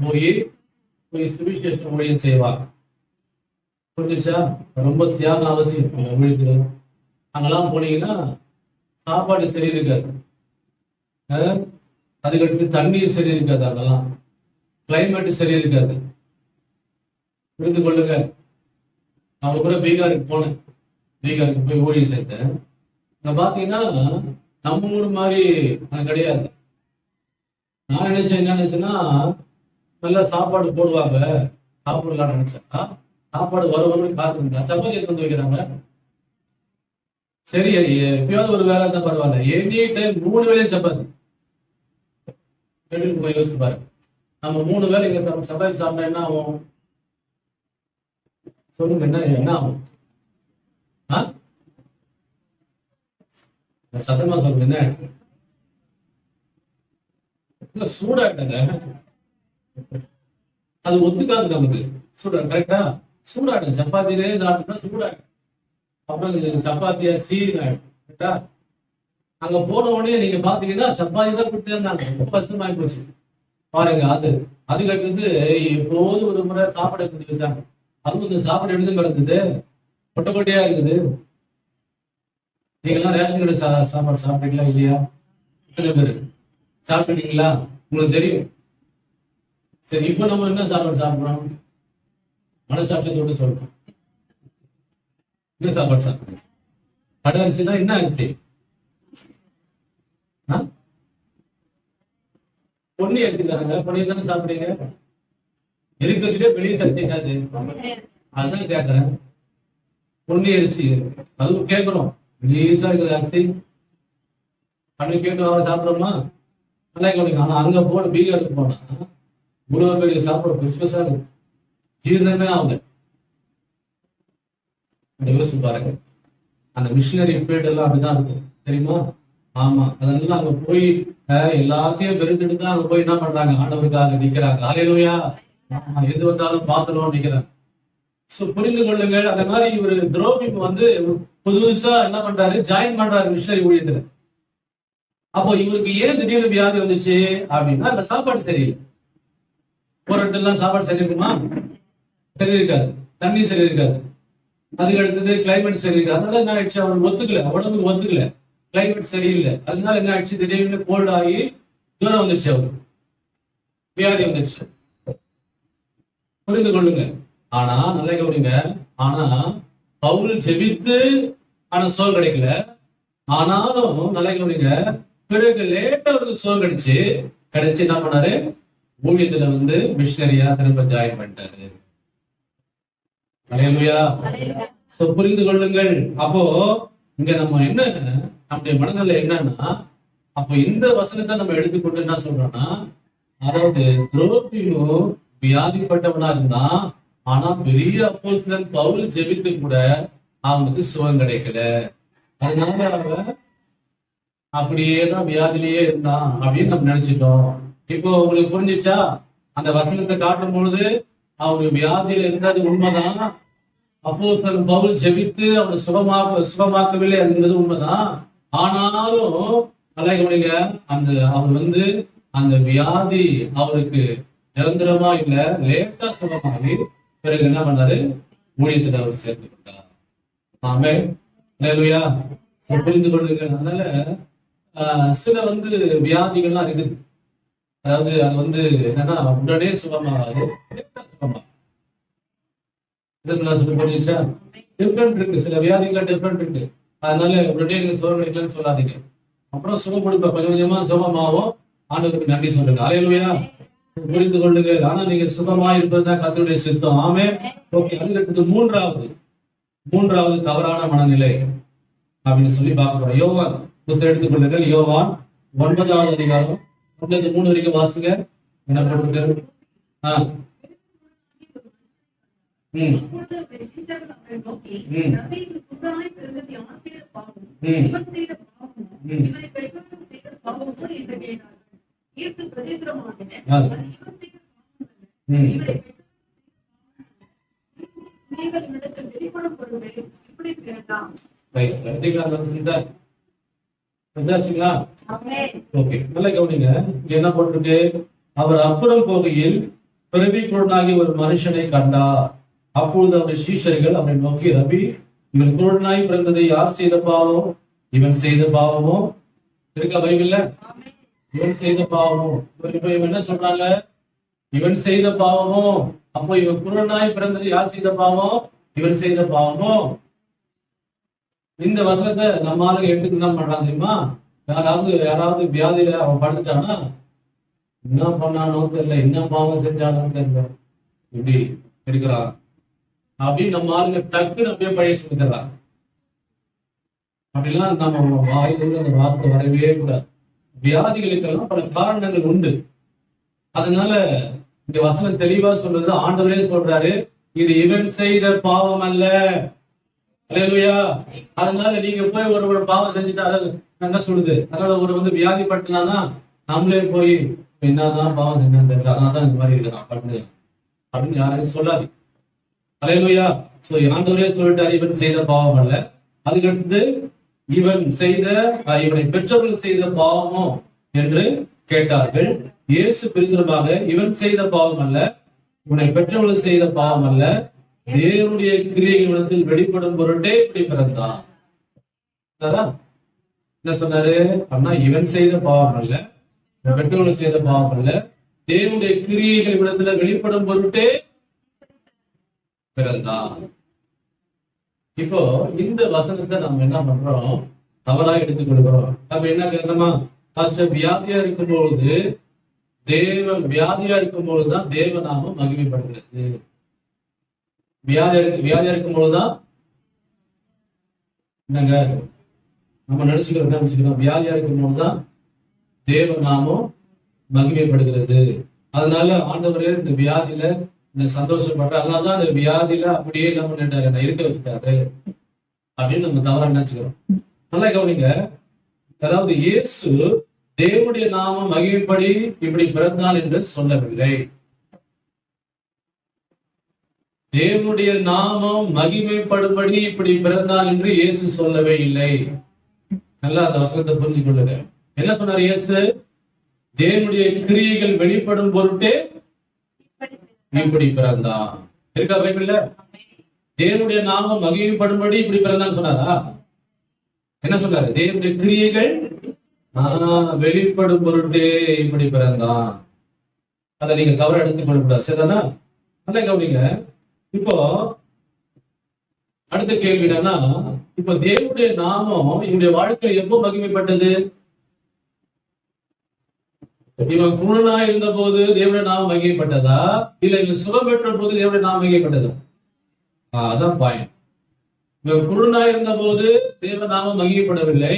Speaker 1: போய் சுவிசேஷம் ஊழியம் செய்வாங்க. புரிஞ்சுச்சா? ரொம்ப தியாகம் அவசியம் ஊழியத்துல. அங்கெல்லாம் போனீங்கன்னா சாப்பாடு சரி இருக்காது, அதுக்கடுத்து தண்ணீர் சரி இருக்காது, அங்கெல்லாம் கிளைமேட் சரி இருக்காது. புரிந்து கொள்ளுங்க. நான் கூட பீகாருக்கு போனேன். பீகாருக்கு போய் ஊழியம் சேர்த்தேன். அங்க பாத்தீங்கன்னா நம்ம ஊர் மாதிரி அங்க கிடையாது. நான் என்ன நினைச்சேன்னா, நல்லா சாப்பாடு போடுவாங்க, சாப்பிடலாம்னு நினைச்சேன். சாப்பாடு வரும் காத்துருந்தா சப்பாத்தி எடுத்து வந்து வைக்கிறாங்க. சரி, எப்பயாவது ஒரு வேலை இருந்தா பரவாயில்ல, எனி டைம் 3 வேளையும் சப்பாத்தி. போய் யோசிச்சு பாருங்க. நம்ம 3 வேலை இங்க சப்பாத்தி சாப்பிட்டா என்ன ஆகும்? சொல்லுங்க, என்ன ஆகும்? சத்தமா சொல்லுங்க. என்ன சூடாட்டங்க, அது ஒத்துக்காது நமக்கு. சூடா கரெக்டா? சூடாட்டம் சப்பாத்திலே சாப்பிட்டா சூடாட்டம். அப்புறம் சப்பாத்தியா சீன் ஆயிடும். கரெக்டா? அங்க போன உடனே நீங்க பாத்தீங்கன்னா சப்பாத்தி தான் கொடுத்து இருந்தாங்க. ரொம்ப கஷ்டமாயி போச்சு பாருங்க. அதுக்கு அடுத்தது எப்போது ஒரு முறை சாப்பாடு எடுத்து வச்சாங்க. அது கொஞ்சம் சாப்பாடு எடுத்து கிடக்குது, கொட்டை கொட்டையா இருக்குது. நீங்கெல்லாம் ரேஷன் கடை சாப்பாடு சாப்பிட்டீங்களா இல்லையா? எத்தனை பேரு சாப்பிட்டீங்களா? உங்களுக்கு தெரியும். சரி, இப்ப நம்ம என்ன சாப்பாடு சாப்பிடுறோம்? மனசாட்சியத்தோடு சொல்றோம். என்ன சாப்பாடு சாப்பிடுறோம்? கடை அரிசி தான். என்ன அரிசி? பொன்னி அரிசி தானுங்க. பொன்னி தானே சாப்பிடுறீங்க. இருக்கிறதுலே வெளியே அரிசி என்னது? அதான் கேட்கறேன். பொன்னி அரிசி அதுவும் கேட்கிறோம். வெளியசா இருக்குது அரிசி. அப்படி கேட்டு சாப்பிடுறோமா? நல்லா கவனிங்க. ஆனா அங்க போன பீகாருக்கு போனா இவ்வளவு பெரிய சாப்பாடு கிறிஸ்மஸா இருக்கு, ஜீரணமே ஆகுது. யோசிச்சு பாருங்க. அந்த மிஷினரி ஃபீல்ட் எல்லாம் அப்படிதான் இருக்கும், தெரியுமா? ஆமா, அதெல்லாம் அங்க போய் எல்லாத்தையும் வெறுத்துட்டு தான் அங்க போய் என்ன பண்றாங்க? ஆண்டவருக்காக நிக்கிறாங்க. ஹல்லேலூயா. எது வந்தாலும் பாத்துறோம் நிக்கிறாங்க. புரிந்து கொள்ளுங்கள். அந்த மாதிரி ஒரு துரோகிக்கு புதுசா என்ன பண்றாரு? ஜாயின் பண்றாரு மிஷனரி ஊழியத்துல. அப்போ இவருக்கு ஏன் திடீர்னு வியாதி வந்துச்சு அப்படின்னா, அந்த சாப்பாடு சரியில்லை. ஒரு இடத்துல சாப்பாடு சரி இருக்குமா? சரி இருக்காது. தண்ணி சரி இருக்காது. அதுக்கு அடுத்தது கிளைமேட் சரி இருக்காது. அதனால என்ன ஆயிடுச்சு? அவனுக்கு ஒத்துக்கல, உடம்புக்கு ஒத்துக்கல, கிளைமேட் சரியில்லை. அதனால என்ன ஆயிடுச்சு? திடீர்னு கோல்ட் ஆகி ஜுரம் வந்துடுச்சு, அவருக்கு வியாதி வந்துடுச்சு. புரிந்து கொள்ளுங்க. ஆனா நல்லா கவனிங்க. ஆனா பவுல் ஜெபித்து ஆனா சுகம் கிடைக்கல. ஆனாலும் நல்லா கவனிங்க, பிறகு லேட்டா அவருக்கு சுகம் கிடைச்சு என்ன பண்ணாரு? ஊழியத்துல மிஷனரியா திரும்ப ஜாயின் பண்ணிட்டாரு. ஹல்லேலூயா. புரிந்து கொள்ளுங்கள். அப்போ இங்க நம்ம என்ன, நம்முடைய மனநிலை என்னன்னா, அப்போ இந்த வசனத்தை நம்ம எடுத்துக்கொண்டு என்ன சொல்றோம்னா, அதாவது துரோகியும் வியாதிப்பட்டவனா இருந்தா, ஆனா பெரிய அப்போஸ்தலன் பவுல் ஜெபித்து கூட அவனுக்கு சுகம் கிடைக்கல. அதனால அவன் அப்படியேதான் வியாதிலேயே இருந்தான் அப்படின்னு நம்ம நினைச்சிட்டோம். இப்போ உங்களுக்கு புரிஞ்சிச்சா? அந்த வசனத்தை காட்டும் பொழுது அவனுக்கு வியாதியில இருந்தது உண்மைதான். அப்போஸ்தலன் பவுல் ஜெபித்து அவனை சுகமாக்கவில்லை என்பது உண்மைதான். ஆனாலும் நல்லா கவனிங்க, அவர் அந்த வியாதி அவருக்கு நிரந்தரமா இல்ல, லேட்டா சுகமாகி பிறகு என்ன பண்ணாரு? ஊழியத்தில் அவர் சேர்ந்து கொண்டார். ஆமென். ஹல்லேலூயா. புரிந்து கொள்ளுங்க. அதனால சில வியாதிகள்லாம் இருக்குது. அதாவது அது என்னன்னா உடனே சுகமாகாது, சுகமா புரிஞ்சுச்சா? டிஃபரெண்ட் இருக்கு. சில வியாதிகள் டிஃபரெண்ட் இருக்கு. அதனால உடனே நீங்க சுகம் கிடைக்கலன்னு சொல்லாதீங்க. அப்புறம் சுகம் கொடுப்ப கொஞ்சம் கொஞ்சமா சுகமாகும். ஆண்டவருக்கு நன்றி சொல்லுங்க. ஹல்லேலூயா. புரிந்து கொள்ளுங்க. ஆனா நீங்க சுகமா இருப்பதுதான் கர்த்தருடைய சித்தம். ஆமென். ஓகே. அதுக்கு மூன்றாவது மூன்றாவது தவறான மனநிலை அப்படின்னு சொல்லி பார்க்க போறோம். யோவான் புத்தகம் எடுத்துக்கொள்ளுங்கள். யோவான் 9வது அதிகாரம் 1-3 வரைக்கும் வாசிங்க. என்ன போட்டிருக்கு? நல்லா கவனிங்க. என்ன போட்டிருக்கு? அவர் அப்புறம் போகையில் பிறவி குருடனாகி ஒரு மனுஷனை கண்டார். அப்பொழுது அவருடைய சீஷர்கள் அவரை நோக்கி, ரபி, இவன் குருடனாய் பிறந்ததை யார் செய்த பாவம்? இவன் செய்த பாவமோ? இருக்கா பைபிள்ல? இவன் செய்த பாவமோ? இப்ப இவன் என்ன சொல்றாங்க? இவன் செய்த பாவமோ? அப்போ இவன் குருடனாய் பிறந்தது யார் செய்த பாவம்? இவன் செய்த பாவமோ? இந்த வசனத்தை நம்ம ஆளுங்க எடுத்துக்கு என்ன பண்றாங்க தெரியுமா? யாராவது வியாதியில அவன் படுத்துட்டானா, என்ன பண்ணானோ தெரியல, என்ன பாவம் செஞ்சானோ தெரியல, இப்படி எடுக்கிறான் அப்படின்னு நம்ம ஆளுங்க டக்குன்னு அப்படியே பழைய சொல்லிக்கிறான். அப்படிலாம் நம்ம வாயிலிருந்து அந்த வார்த்தை வரவே கூடாது. வியாதிகளுக்கெல்லாம் பல காரணங்கள் உண்டு. அதனால இந்த வசனம் தெளிவா சொல்றது, ஆண்டவரே சொல்றாரு, இது இவன் செய்த பாவம் அல்ல. அல்லேலூயா. அதனால நீங்க போய் ஒரு பாவம் செஞ்சுட்டா என்ன சொல்லுது? அதனால ஒரு வியாதிப்பட்டுனா நம்மளே போய் என்னதான் பாவம் செஞ்சான்னு தெரியல, அதனாலதான் இந்த மாதிரி இருக்கிறான் பண்ணு அப்படின்னு யாரையும் சொல்லாது. அல்லேலூயா. சோ ஆண்டவரே சொல்லிட்டாரு, இவன் செய்த பாவம் அல்ல. அதுக்கடுத்தது, இவனை பெற்றவர்கள் செய்த பாவமோ என்று கேட்டார்கள். இயேசு பிரித்தமாக, இவன் செய்த பாவம் அல்ல, இவனை பெற்றவர்கள் செய்த பாவம் அல்ல, தேவனுடைய கிரியைகளிடத்தில் வெளிப்படும் பொருட்டே இப்படி பிறந்தான். என்ன சொன்னாரு? அண்ணா, இவன் செய்த பாவம் அல்ல, பெற்றவர்கள் செய்த பாவம் அல்ல, தேவனுடைய கிரியைகள் இடத்துல வெளிப்படும் பொருட்டே பிறந்தான். இப்போ இந்த வசனத்தை நம்ம என்ன பண்றோம்? தவறா எடுத்துக் கொள்கிறோம். நம்ம என்ன கேட்கணுமா? வியாதியா இருக்கும்பொழுது வியாதியா இருக்கும்பொழுதுதான் தேவநாமம் மகிமைப்படுகிறது. வியாதியா இருக்கும்பொழுதுதான் என்னங்க நம்ம நினைச்சுக்கிறோம், வியாதியா இருக்கும்போதுதான் தேவநாமம் மகிமைப்படுகிறது. அதனால ஆண்டவரே இந்த வியாதியில சந்தோஷப்படுற, அதனாலதான் இந்த வியாதியில அப்படியே நம்ம இருக்க வச்சுட்டாரு அப்படின்னு நம்ம தவறா நினைச்சுக்கிறோம். நல்லா கவனிங்க. அதாவது இயேசு தேவனுடைய நாமம் மகிமைப்படி இப்படி பிறந்தான் என்று சொல்லவில்லை. தேவனுடைய நாமம் மகிமைப்படும்படி இப்படி பிறந்தான் என்று இயேசு சொல்லவே இல்லை. நல்லா அந்த வசனத்தை புரிஞ்சு கொள்ளுங்க. என்ன சொன்னார் இயேசு? தேவனுடைய கிரியைகள் வெளிப்படும் பொருட்டே இப்படி பிறந்தான். இருக்கா பைபிள்ல? தேவனுடைய நாமம் மகிமைப்படும்படி இப்படி பிறந்தான்னு சொன்னாரா? என்ன சொன்னாரு? தேவனுடைய கிரியைகள் வெளிப்படும் பொருட்டே இப்படி பிறந்தான். அதை நீங்க தவற எடுத்துக் கொள்ளக்கூடாது. சரிதானா? நல்லா கவனிங்க. இப்போ அடுத்த கேள்வி என்னன்னா, இப்ப தேவனுடைய நாமம் இவனுடைய வாழ்க்கையில் எப்போ மகிமைப்பட்டது? இவன் குருடனா இருந்த போது தேவனுடைய நாமம் மகிமைப்பட்டதா, இல்ல இவன் சுகம் பெற்ற போது தேவனுடைய நாமம் மகிமைப்பட்டதா? அதான் பாயிண்ட். இவன் குருடனா இருந்த போது தேவநாமம் மகிமைப்படவில்லை,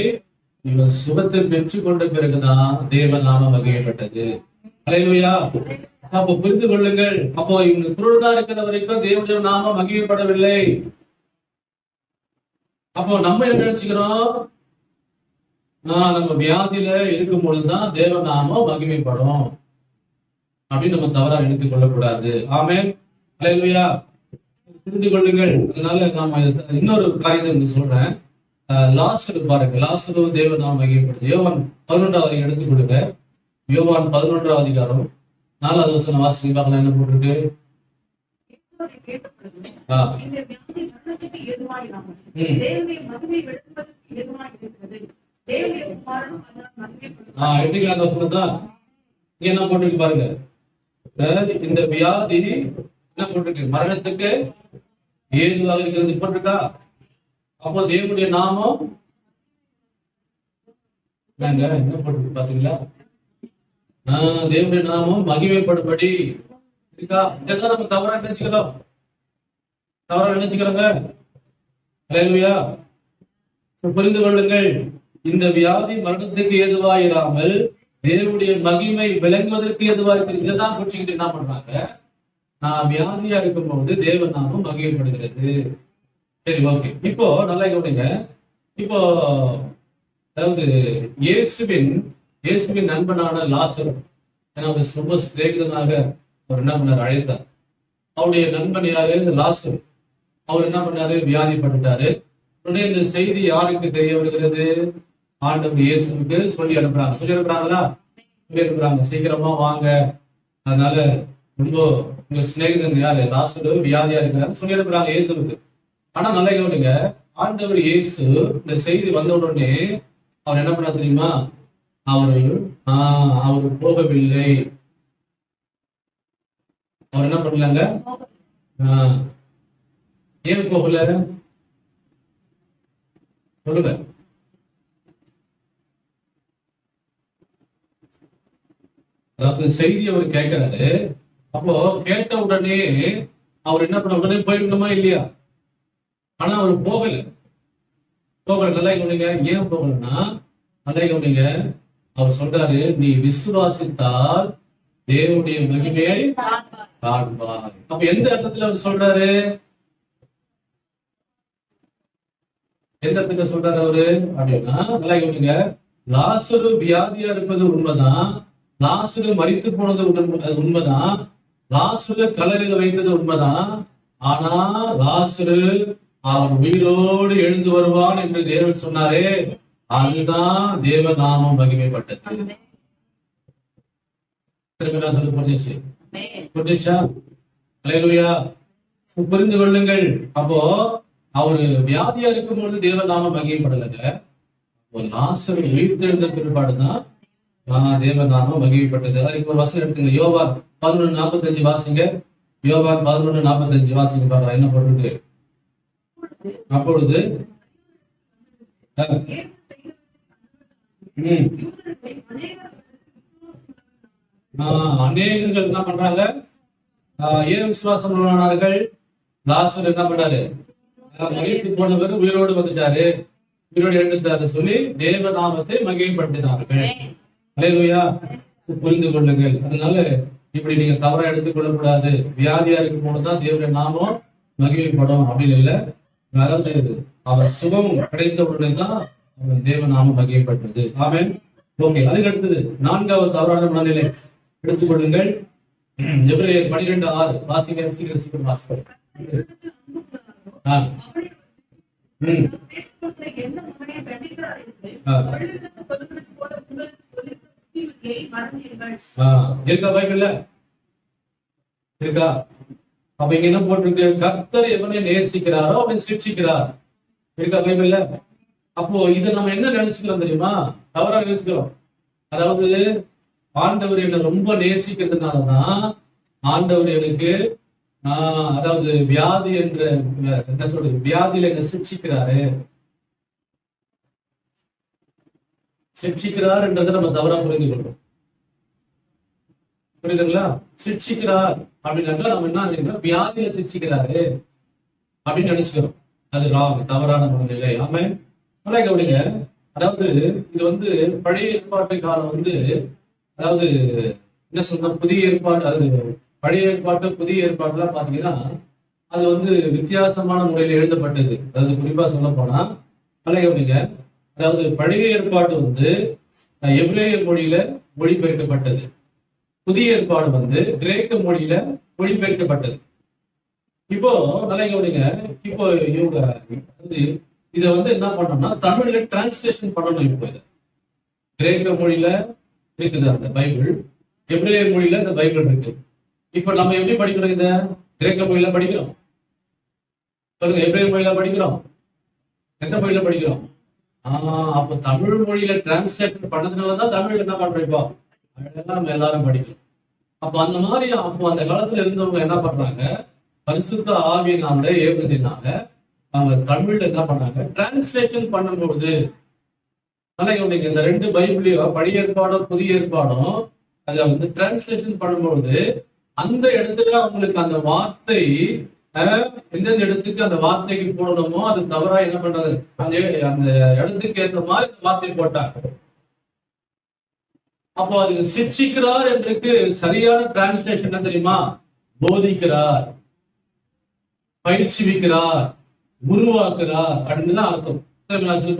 Speaker 1: இவன் சுகத்தை பெற்றுக் கொண்ட பிறகுதான் தேவநாமம் மகிமைப்பட்டது. அல்லேலூயா. அப்போ புரிந்து கொள்ளுங்கள். அப்போ இவங்க குருடனா இருக்கிற வரைக்கும் தேவனுடைய நாமம் மகிமைப்படவில்லை. அப்போ நம்ம என்ன நினைச்சுக்கிறோம்? நம்ம வியாதியில இருக்கும் பொழுதுதான் தேவநாமம் மகிமைப்படும் அப்படின்னு நம்ம தவறா எடுத்துக் கொள்ளக்கூடாது. ஆமென். அல்லேலூயா. புரிந்து கொள்ளுங்கள். அதனால நாம இன்னொரு காரியத்தை சொல்றேன். லாசரு பாருங்க. லாசரு தேவநாமம் மகிமைப்படுது. யோவான் 11வது எடுத்துக் கொள்ளுங்க. யோவான் 11வது அதிகாரம் 4வது வசனம் வாசிக்க பார்க்கலாம். என்ன போட்டிருக்கு? என்ன போட்டிருக்கு பாருங்க. இந்த வியாதி என்ன போட்டிருக்கு? மரணத்துக்கு ஏதுவாக இருக்கிறது போட்டிருக்கா? அப்போ தேவனுடைய நாமம் என்ன போட்டிருக்கு பாத்தீங்களா? தேவனுடைய நாமம் மகிமைப்படும்படி இருக்கா? இதான் நம்ம தவறா நினைச்சுக்கிறோம். அல்லேலூயா. புரிந்து கொள்ளுங்கள், இந்த வியாதி மரணத்துக்கு ஏதுவாயிராமல் தேவனுடைய மகிமை விளங்குவதற்கு ஏதுவா இருக்கு. இதைதான் புரிச்சுக்கிட்டு என்ன பண்றாங்க, நான் வியாதியா இருக்கும்போது தேவ நாமம் மகிமைப்படுகிறது. சரி, ஓகே. இப்போ நல்லா கவனிங்க. இப்போ அதாவது இயேசுவின் நண்பனான லாசரு, அவர் ரொம்ப சிநேகிதனாக அவர் என்ன பண்ணார், அழைத்தார். அவருடைய நண்பன் யாரு, லாசரு. அவர் என்ன பண்ணாரு, வியாதிப்பட்டுட்டாரு. உடனே இந்த செய்தி யாருக்கு தெரிய வருகிறது, ஆண்டவர் இயேசுவுக்கு சொல்லி அனுப்புறாங்க. சொல்லி அனுப்புறாங்க, சீக்கிரமா வாங்க. அதனால ரொம்ப உங்க சிநேகிதன் யாரு, லாசரு வியாதியா இருக்கிறாரு சொல்லி அனுப்புறாங்க இயேசுவுக்கு. ஆனா நல்லா கவனிங்க, ஆண்டவர் இயேசு இந்த செய்தி வந்த உடனே அவர் என்ன பண்ண தெரியுமா, அவர் போகவில்லை. அவர் என்ன பண்ணலாங்க, ஏன் போகல சொல்லுங்க. அதாவது செய்தி அவர் கேட்கிறாரு. அப்போ கேட்ட உடனே அவர் என்ன பண்ண, உடனே போயிருக்கணுமா இல்லையா? ஆனா அவர் போகல. நல்லா கவனிங்க, ஏன் போகலன்னா நல்லா கவனிங்க, அவர் சொல்றாரு, நீ விசுவாசித்தால் தேவனுடைய மகிமையை காண்பாய். அப்ப எந்த அர்த்தத்துல அவர் சொல்றாரு, எந்த அர்த்தத்துல சொல்றாரு அவரு அப்படின்னா, நல்லா கவனிங்க, லாசரு வியாதியா இருப்பது உண்மைதான், லாசரு மரித்து போனது உண்மைதான், லாசரு கல்லறையில் வைத்தது உண்மைதான். ஆனா லாசரு அவன் உயிரோடு எழுந்து வருவான் என்று தேவன் சொன்னாரே, அதுதான் தேவ நாமம் மகிமைப்பட்டது. புரிஞ்சுச்சா? அல்லேலூயா. புரிந்து கொள்ளுங்கள். அப்போ அவரு வியாதியா இருக்கும்பொழுது தேவ நாமம் மகிமைப்படலைங்க. லாசரு உயிர்த்தெழுந்த பிற்பாடுதான் தேவ நாமம் மகிமைப்பட்டது. அதாவது இப்போ ஒரு வசனம் எடுத்துங்க, யோவான் 11:45 வாசிங்க. யோவான் 11:45 வாசிங்க. பாருங்க என்ன போட்டுருக்கு. அப்பொழுது அநேகர்கள் என்ன பண்றாங்க, ஏன் விசுவாசம் உள்ளவனார்கள், லாசர் என்ன பண்ணாரு, மகிழ்ச்சி போனவர் உயிரோடு வந்துட்டாரு, உயிரோடு எழுந்துட்டாரு சொல்லி தேவ நாமத்தை மகிமைப்படுத்தினார்கள். அல்லேலூயா. புரிந்து கொள்ளுங்கள். அதனால இப்படி நீங்க தவறா எடுத்துக்கொள்ளக்கூடாது. வியாதியா இருக்கும் போதுதான் தேவனுடைய நாமம் மகிமைப்படும் அப்படின்னு இல்லை. அதாவது அவர் சுகம் கிடைத்த உடனே தான் தேவ நாமம் மகிமைப்பட்டது. ஆமென். ஓகே. அதுக்கு அடுத்தது 4வது தவறான மனநிலை எடுத்துக்கொள்ளுங்கள். எபிரேயர் 12:6 வாசிங்க. சீக்கிரம் வாசிங்க. இருக்கா பைபிள்ல இருக்கா? அப்ப இங்க என்ன போட்டிருக்கு, கர்த்தர் எவனை நேசிக்கிறாரோ அவனை சிட்சிக்கிறார். இருக்கா பைபிள்ல? அப்போ இதை நம்ம என்ன நினைச்சுக்கிறோம் தெரியுமா, தவறா நினைச்சுக்கிறோம். அதாவது ஆண்டவர் என்னை ரொம்ப நேசிக்கிறதுனாலதான் ஆண்டவர் எனக்கு அதாவது வியாதி என்ற என்ன சொல்றது, வியாதியில என்ன சிட்சிக்கிறார் என்றதை நம்ம தவறா புரிந்து கொள்றோம். புரியுதுங்களா? சிட்சிக்கிறார் அப்படின்னாக்கா நம்ம என்ன நினைக்கிறோம், வியாதியில சிட்சிக்கிறாரு அப்படின்னு நினைச்சுக்கிறோம். அது தவறான மனநிலை. ஆமே. நல்லா கவனிங்க. அதாவது இது பழைய ஏற்பாட்டு காலம் அதாவது என்ன சொல்ற, புதிய ஏற்பாடு, அது பழைய ஏற்பாட்டு புதிய ஏற்பாடுலாம் பாத்தீங்கன்னா அது வித்தியாசமான முறையில் எழுதப்பட்டது. அதாவது குறிப்பா சொல்ல போனா நல்லா கவனிங்க. அதாவது பழைய ஏற்பாடு எபிரேய மொழியில மொழிபெயர்க்கப்பட்டது. புதிய ஏற்பாடு கிரேக்க மொழியில மொழிபெயர்க்கப்பட்டது. இப்போ நல்லா கவனிங்க. இப்போ இவங்க இதை என்ன பண்ணோம்னா தமிழ்ல டிரான்ஸ்லேஷன் பண்ணணும். இப்போ இதை கிரேக்க மொழியில இருக்குது அந்த பைபிள், எபிரேய மொழியில இந்த பைபிள் இருக்கு. இப்ப நம்ம எப்படி படிக்கிறோம், இத கிரேக்க மொழியில படிக்கிறோம் சொல்லுங்க, எபிரேய மொழியில படிக்கிறோம், எந்த மொழியில படிக்கிறோம்? அப்போ தமிழ் மொழியில டிரான்ஸ்லேஷன் பண்ணதுனாலதான் தமிழ் என்ன பண்றோம், இப்போ அதெல்லாம் நம்ம எல்லாரும் படிக்கிறோம். அப்ப அந்த மாதிரி அப்போ அந்த காலத்துல இருந்தவங்க என்ன பண்றாங்க, பரிசுத்த ஆவியினால ஏவுதினால அவங்க தமிழ்ல என்ன பண்ணாங்க, டிரான்ஸ்லேஷன் பண்ணும்போது நல்லா கவனிங்க. இந்த 2 பைபிளையும் பழைய ஏற்பாடும் புதிய ஏற்பாடும் அதை டிரான்ஸ்லேஷன் பண்ணும்போது அந்த இடத்துல அவங்களுக்கு அந்த வார்த்தை எந்தெந்த இடத்துக்கு அந்த வார்த்தைக்கு போடணுமோ அது தவறா என்ன பண்றது, அந்த அந்த இடத்துக்கு ஏற்ற மாதிரி அந்த வார்த்தை போட்டாங்க. அப்போ அது சிக்ஷிக்கிறார் என்றுக்கு சரியான டிரான்ஸ்லேஷன் என்ன தெரியுமா? போதிக்கிறார், பயிற்சிவிக்கிறார், உருவாக்குறார் அப்படின்னு தான் அர்த்தம்.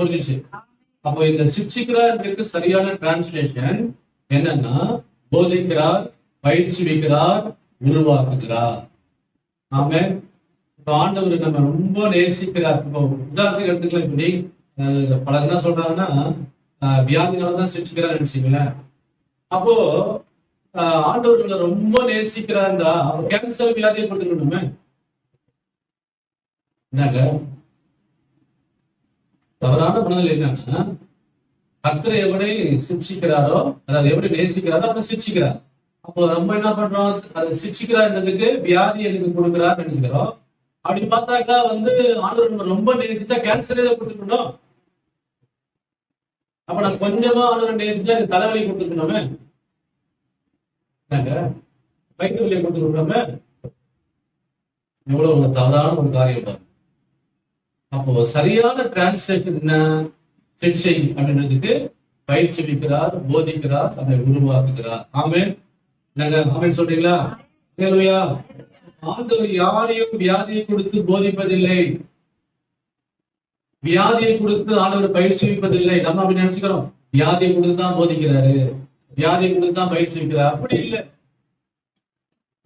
Speaker 1: புரிஞ்சிச்சு? அப்போ இந்த சிக்ஷிக்கிறார் என்றுக்கு சரியான டிரான்ஸ்லேஷன் என்னன்னா போதிக்கிறார், பயிற்சிவிக்கிறார், உருவாக்குகிறார். ஆமே. இப்ப ஆண்டவர் நம்ம ரொம்ப நேசிக்கிறார். இப்போ உதாரணத்துக்கு எடுத்துக்கலாம். இப்ப நீ பலர் என்ன சொல்றாங்கன்னா வியாதினாலதான் சிக்ஷிக்கிறார் நினைச்சீங்களேன். அப்போ ஆண்டவர்களை ரொம்ப நேசிக்கிறாருந்தா அப்ப கேன்சர் வியாதியை கொடுத்துக்கணுமே. என்னங்க தவறான மனதில் என்னன்னா கர்த்தரை எப்படி சிக்ஷிக்கிறாரோ, அதாவது எப்படி நேசிக்கிறாரோ அப்படி சிக்ஷிக்கிறார். அப்போ நம்ம என்ன பண்றோம், அதை சிக்ஷிக்கிறார்ன்றதுக்கு வியாதி எனக்கு கொடுக்குறாரு நினைச்சுக்கிறோம். அப்படி பார்த்தாக்கா ஆண்டவர் நம்ம ரொம்ப நேசிச்சா கேன்சரே கொடுத்துக்கணும். அப்ப நான் கொஞ்சமா ஆண்டவரை நேசிச்சா எனக்கு தலைவலி கொடுத்துக்கணுமே, வயிற்று வலியை கொடுத்துக்கணுமே. எவ்வளவு ஒரு தவறான ஒரு காரியம். அப்போ சரியான டிரான்ஸ்லேஷன் என்ன? சிக்ஷை அப்படின்றதுக்கு பயிற்சிவிக்கிறார், போதிக்கிறார், அதை உருவாக்குகிறார். ஆமே. ஆமென் சொல்றீங்களா? ஆண்டவர் யாரையும் வியாதியை கொடுத்து போதிப்பதில்லை, வியாதியை கொடுத்து ஆண்டவர் பயிற்சிவிப்பதில்லை. நம்ம அப்படி நினைச்சுக்கிறோம், வியாதியை கொடுத்து தான் போதிக்கிறாரு, வியாதியை கொடுத்து தான் பயிற்சிவிக்கிறார். அப்படி இல்லை.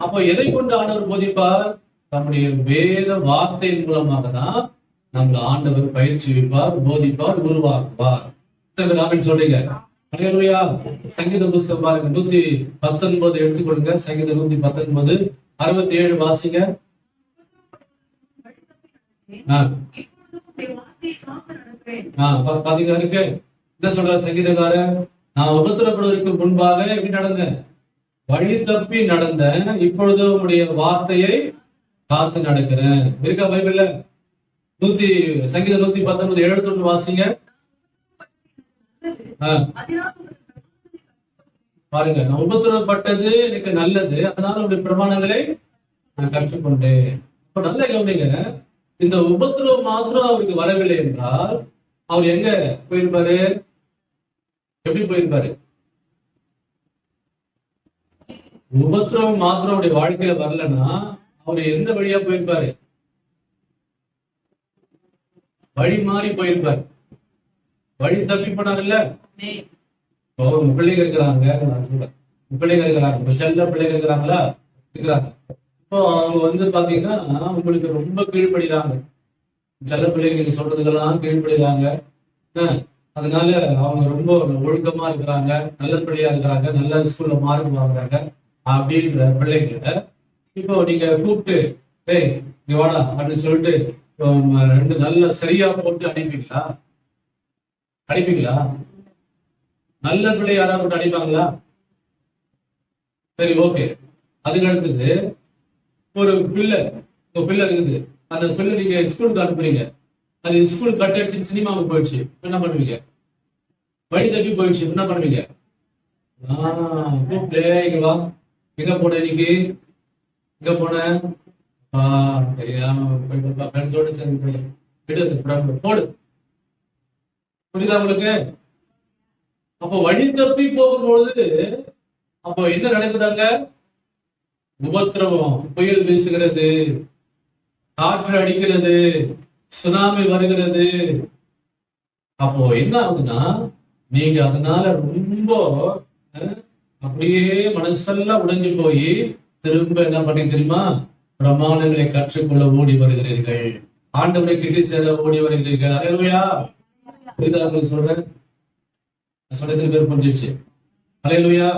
Speaker 1: அப்போ எதை கொண்டு ஆண்டவர் போதிப்பார்? நம்முடைய வேத வார்த்தையின் மூலமாக தான் நம்மள ஆண்டவர் பயிற்சிவிப்பார், போதிப்பார், உருவாக்குவார். ஆமென் சொல்றீங்க? அல்லேலூயா. சங்கீத புஸ்தகம் பாருங்க, 119 எடுத்துக்கொள்ளுங்க. சங்கீதம் 119 67 வாசிங்க. பாத்தீங்கன்னா இருக்கு என்ன சொல்ற சங்கீதக்காரன்? நான் உபத்திரப்படுவதற்கு முன்பாக எப்படி நடந்தேன்? வழி தப்பி நடந்தேன், இப்பொழுது உங்களுடைய வார்த்தையை காத்து நடக்கிறேன். இருக்கா பைபிள்ல? சங்கீதம் 119 71 வாசிங்க. பாருங்க, நான் உபத்திரப்பட்டது எனக்கு நல்லது, அதனால உடைய பிரமாணங்களை நான் கற்றுக்கொண்டேன். இப்ப நல்ல கவனிங்க, இந்த உபத்திரவம் மாத்திரம் அவருக்கு வரவில்லை என்றால் அவர் எங்க போயிருப்பாரு? எப்படி போயிருப்பாரு? உபத்திரவம் மாத்திரம் அவருடைய வாழ்க்கையில வரலன்னா அவர் எந்த வழியா போயிருப்பாரு? வழி மாறி போயிருப்பாரு. வழி தப்பி போனார்ல. உங்க பிள்ளைங்க இருக்கிறாங்க, நான் சொல்றேன், பிள்ளைங்க இருக்கிறாங்க, செல்ல பிள்ளைங்க இருக்கிறாங்களா? இருக்கிறாங்க. இப்போ அவங்க பாத்தீங்கன்னா உங்களுக்கு ரொம்ப கீழ்படுகிறாங்க. செல்ல பிள்ளைங்க நீங்க சொல்றதுக்கெல்லாம் கீழ்படுகிறாங்க. அதனால அவங்க ரொம்ப ஒழுக்கமா இருக்கிறாங்க, நல்ல பிள்ளையா இருக்கிறாங்க, நல்ல ஸ்கூல்ல மார்க் வாங்குறாங்க. அப்படின்ற பிள்ளைங்க இப்போ நீங்க கூப்பிட்டு ஏய் இங்க வாடா அப்படின்னு சொல்லிட்டு 2 நல்ல சரியா போட்டு அனுப்பிங்களா? அடிப்பீங்களா? நல்ல பிள்ளை யாராவது போட்டு அடிப்பாங்களா? சரி, ஓகே. அதுக்கு அடுத்தது ஒரு பிள்ளை இருக்குது, அந்த பிள்ளை நீங்க ஸ்கூலுக்கு அனுப்புறீங்க, அது ஸ்கூல் கட் அடிச்சு சினிமாவுக்கு போயிடுச்சு, என்ன பண்ணுவீங்க? வழி தப்பி போயிடுச்சு, என்ன பண்ணுவீங்க? கூப்பிட்டு இங்க வா, எங்க போன இன்னைக்கு, எங்க போன? தெரியாம ஃப்ரெண்ட்ஸோட சேர்ந்து போடு. புரியுதா உங்களுக்கு? அப்போ வழி தப்பி போகும்பொழுது அப்போ என்ன நடக்குதாங்க? உபத்திரவம், புயல் வீசுகிறது, காற்று அடிக்கிறது, சுனாமி வருகிறது. அப்போ என்ன ஆகுதுன்னா நீங்க அதனால ரொம்ப அப்படியே மனசெல்லாம் உடைஞ்சு போய் திரும்ப என்ன பண்ணி தெரியுமா? பிரமாணங்களை கற்றுக்கொள்ள ஓடி வருகிறீர்கள், ஆண்டவரை கிட்டி சேர ஓடி வருகிறீர்கள். அல்லேலூயா. புரியுதா சொல்றேன்? சொல்ல பேர் புரிஞ்சிச்சு. அல்லேலூயா.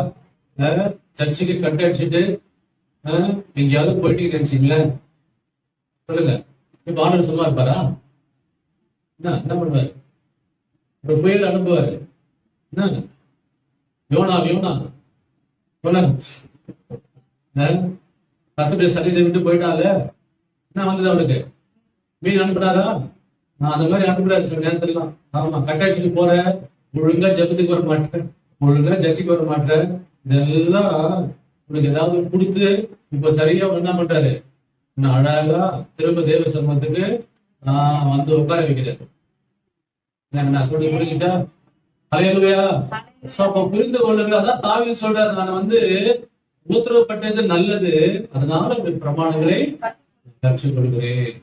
Speaker 1: சர்ச்சுக்கு கட் அடிச்சுட்டு எங்கேயாவது போயிட்டு நினைச்சீங்களே, சொல்லுங்க, இப்ப ஆண்டவர் சும்மா இருப்பாரா? என்ன பண்ணுவாரு? ஒரு புயல் அனுப்புவாரு. என்ன யோனா கர்த்தருடைய சரீரத்தை விட்டு போயிட்டால என்ன வந்தது அவனுக்கு? மீன் அனுப்புறாரா? நான் அந்த மாதிரி அனுப்புறாரு சில நேரத்துல. ஆமா, கட்டாட்சிக்கு போற, ஒழுங்கா ஜபத்துக்கு வர மாட்டேன், ஒழுங்கா சர்ச்சுக்கு வர மாட்டேன், இதெல்லாம் உனக்கு ஏதாவது கொடுத்து இப்ப சரியா என்ன பண்றாரு? இன்னும் அழகா திரும்ப தேவ சமூகத்துக்கு வந்து உட்கார வைக்கிறார். நான் சொல்லி புரிஞ்சுட்டா? ஹல்லேலூயா. அப்ப புரிந்து கொள்ளுங்க. அதான் தாவீது சொல்றாரு, நான் வந்து உத்தரவுப்பட்டது நல்லது, அதனால பிரமாணங்களை கற்றுக் கொள்கிறேன்.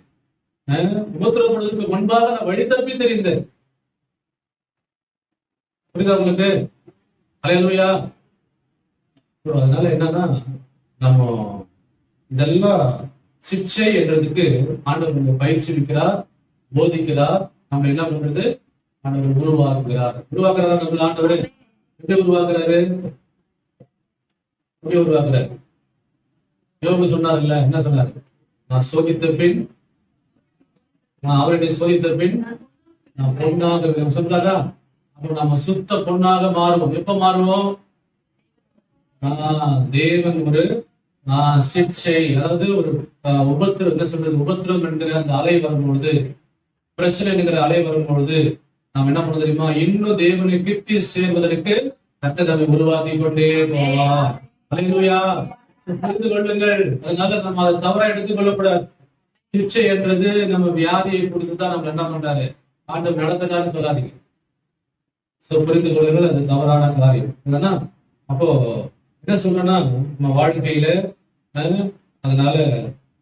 Speaker 1: உபத்திரவப்படுவதற்கு முன்பாக நான் வழி தப்பி தெரிந்தேன். புரியுதா உங்களுக்கு? ஹல்லேலூயா. அதனால என்னன்னா, நம்ம இதெல்லாம் சிக்ஷை என்றதுக்கு ஆண்டவர் நம்ம பயிற்சி வைக்கிறார், போதிக்கிறார். நம்ம என்ன பண்றது? ஆண்டவர் உருவாக்குகிறார். உருவாக்குறாரா நம்ம ஆண்டவர்? எப்படி உருவாக்குறாரு? எப்படி உருவாக்குறாரு? யோபு சொன்னார்ல, என்ன சொன்னாரு? நான் சோதித்த பின், நான் அவருடைய சோதித்த பின் நான் பொண்ணாக சொல்றாரா? அப்ப நம்ம சுத்த பொண்ணாக மாறுவோம். எப்ப மாறுவோம்? தேவன் ஒரு சிக்ஷை, அதாவது ஒரு உபத்திரம், என்ன சொல்றது, உபத்திரம் என்கிற அந்த அலை வரும்பொழுது, பிரச்சனை என்கிற அலை வரும்பொழுது நாம் என்ன பண்ண தெரியுமா? இன்னும் தேவனை கிட்டி சேர்வதற்கு கர்த்தர் நம்மை உருவாக்கி கொண்டே போவார். ஹல்லேலூயா. புரிந்து கொள்ளுங்கள். அதனால நம்ம அதை தவறா எடுத்துக்கொள்ளக்கூடாது. சிக்ஷை என்றது நம்ம வியாதியை கொடுத்துதான் நம்ம என்ன பண்றாரு, ஆண்டவர் நடத்துறாருன்னு சொல்லாதீங்க. புரிந்து கொள்ளுங்கள், அது தவறான காரியம். இல்லைன்னா அப்போ என்ன சொல்றேன்னா, நம்ம வாழ்க்கையில அதனால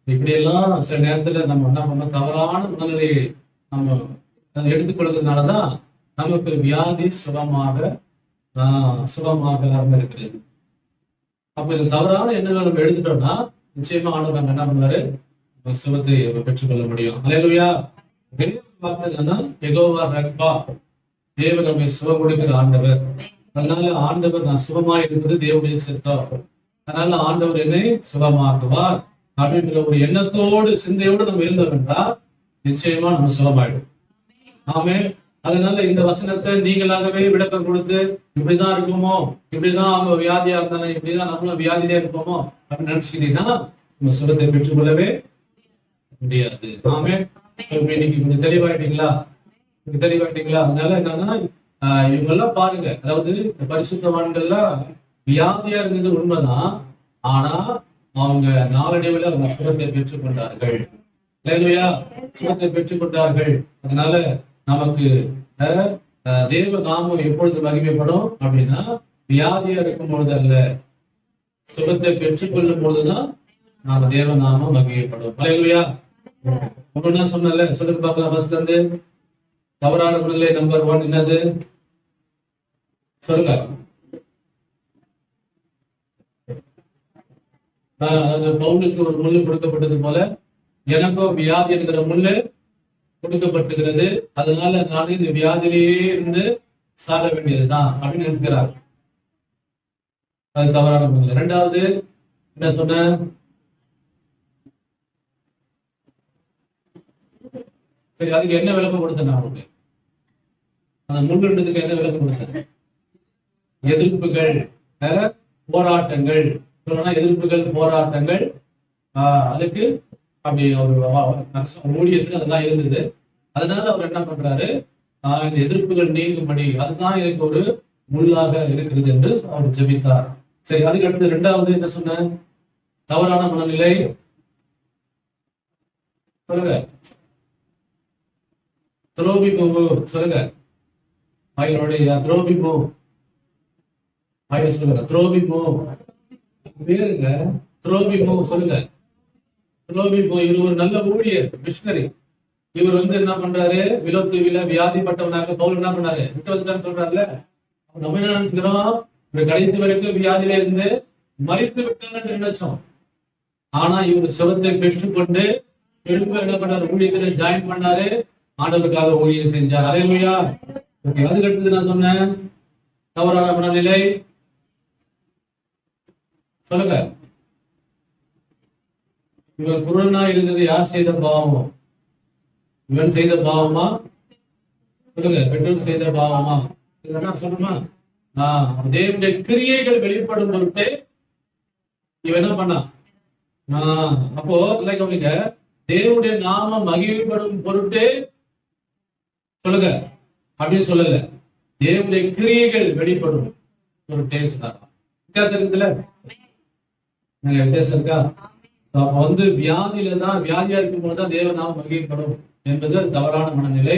Speaker 1: இப்படியெல்லாம் சில நேரத்துல நம்ம என்ன பண்ணோம், தவறான மனநிலையை நம்ம எடுத்துக்கொள்வதனாலதான் நமக்கு வியாதி சுகமாக இருக்கிறது. அப்ப இந்த தவறான எண்ணங்களை நம்ம எடுத்துட்டோம்னா நிச்சயமா ஆண்டவர் நம்ம என்ன பண்ணுவாரு, சுகத்தை பெற்றுக்கொள்ள முடியும். ஹல்லேலூயா. வார்த்தை என்னன்னா, யெகோவா ரப்பா, தேவன் நம்மை சுகம் கொடுக்கிற ஆண்டவர். அதனால ஆண்டவர் நான் சுகமாய் இருப்பது தேவனுடைய சித்தம், அதனால ஆண்டவர் என்னை சுகமாக்குவார் அப்படின்ற ஒரு எண்ணத்தோடு சிந்தையோடு நம்ம இருந்தோம் என்றால் நிச்சயமா நம்ம சுகமாயிடும். ஆமே. அதனால இந்த வசனத்தை நீங்களாகவே விளக்கம் கொடுத்து இப்படிதான் இருக்குமோ, இப்படிதான் அவங்க வியாதியா இருந்தாங்க, இப்படிதான் நம்மளும் வியாதியிலே இருப்போமோ அப்படின்னு நினைச்சுக்கிட்டீங்கன்னா நம்ம சுகத்தை பெற்றுக்கொள்ளவே முடியாது. ஆமே. இன்னைக்கு கொஞ்சம் தெளிவாயிட்டீங்களா? அதனால என்னன்னா, இவங்க எல்லாம் பாருங்க, அதாவது பரிசுத்தவான்கள்லாம் வியாதியா இருந்தது உண்மைதான், ஆனா அவங்க நாளடைவில் அவங்க சுகத்தை பெற்றுக் கொண்டார்கள். சுகத்தை பெற்றுக் கொண்டார்கள். அதனால நமக்கு தேவ நாமம் எப்பொழுது மகிமைப்படும் அப்படின்னா, வியாதியா இருக்கும் பொழுது அல்ல, சுகத்தை பெற்றுக் கொள்ளும் பொழுதுதான் நாம தேவ நாமம் மகிமைப்படும். ஹல்லேலூயா. ஒண்ணு சொன்னல, சொல்லுங்க பார்க்கலாம். ஃபர்ஸ்ட்ல இருந்து தவறான மனநிலை நம்பர் 1 என்னது சொல்லுங்க. பவுலுக்கு ஒரு முள்ளு கொடுக்கப்பட்டது போல எனக்கும் வியாதி இருக்கிற முள்ளு கொடுக்கப்பட்டிருக்கிறது, அதனால நான் இந்த வியாதியிலேயே இருந்து சாக வேண்டியதுதான் அப்படின்னு நினைக்கிறார். அது தவறான மனநிலை. 2வது என்ன சொன்ன? சரி, அதுக்கு என்ன விளக்கம் கொடுத்தேன் நான் உங்களுக்கு? அந்த முள்ளுன்றதுக்கு என்ன விளக்கம் கொடுத்தேன்? எதிர்ப்புகள், போராட்டங்கள். சொல்லணும்னா எதிர்ப்புகள், போராட்டங்கள். அதுக்கு அப்படி ஒரு ஊழியத்துக்கு அதெல்லாம் இருந்தது. அதனால அவர் என்ன பண்றாரு, இந்த எதிர்ப்புகள் நீங்கும்படி அதுதான் எனக்கு ஒரு முள்ளாக இருக்கிறது என்று அவர் ஜெபித்தார். சரி, அதுக்கு அடுத்து 2வது என்ன சொன்ன? தவறான மனநிலை. சொல்லுங்க. துரோபிமு. சொல்லுங்க. துரோபிமு. சொல்லுங்க. துரோபிமு பேருங்க. துரோபிமு சொல்லுங்க. துரோபிமு இவர் ஒரு நல்ல ஊழியர், மிஷனரி. இவர் வந்து என்ன பண்றாரு, விலோத்தீவில வியாதிப்பட்டவனாக பவுல் என்ன பண்ணாரு, விட்டு வந்துட்டான்னு சொல்றாருல. நம்ம என்ன நினைச்சுக்கிறோம், கடைசி வரைக்கும் வியாதியில இருந்து மறித்து விட்டார் நினைச்சோம். ஆனா இவர் சுகத்தை பெற்றுக்கொண்டு திரும்ப என்ன பண்ணாரு, ஊழியத்துல ஜாயின் பண்ணாரு, ஆண்டவருக்காக ஊழியம் செஞ்சார். ஹல்லேலூயா. ஓகே. அதுக்கு அடுத்தது நான் சொன்னேன் தவறான மனநிலை. சொல்லுங்க. இவன் குருடனா இருந்தது யார் செய்த பாவமோ? இவன் செய்த பாவமா? சொல்லுங்க. பெற்றோர் செய்த பாவமா? இதெல்லாம் சொல்லுமா? தேவனுடைய கிரியைகள் வெளிப்படும் பொருட்டே இவன் என்ன பண்ணா? அப்போ கவனிங்க, தேவனுடைய நாமம் மகிமைப்படும் பொருட்டே சொல்லுங்க அப்படின்னு சொல்லல, தேவனுடைய கிரியைகள் வெளிப்படும் பொருட்டே சொன்னார். வித்தியாசம் இருக்குதுல்ல? வித்தியாசம் இருக்கா? அப்ப வியாதியில தான், வியாதியா இருக்கும் போதுதான் தேவ நாமம் மகிமைப்படும் என்பது அது தவறான மனநிலை.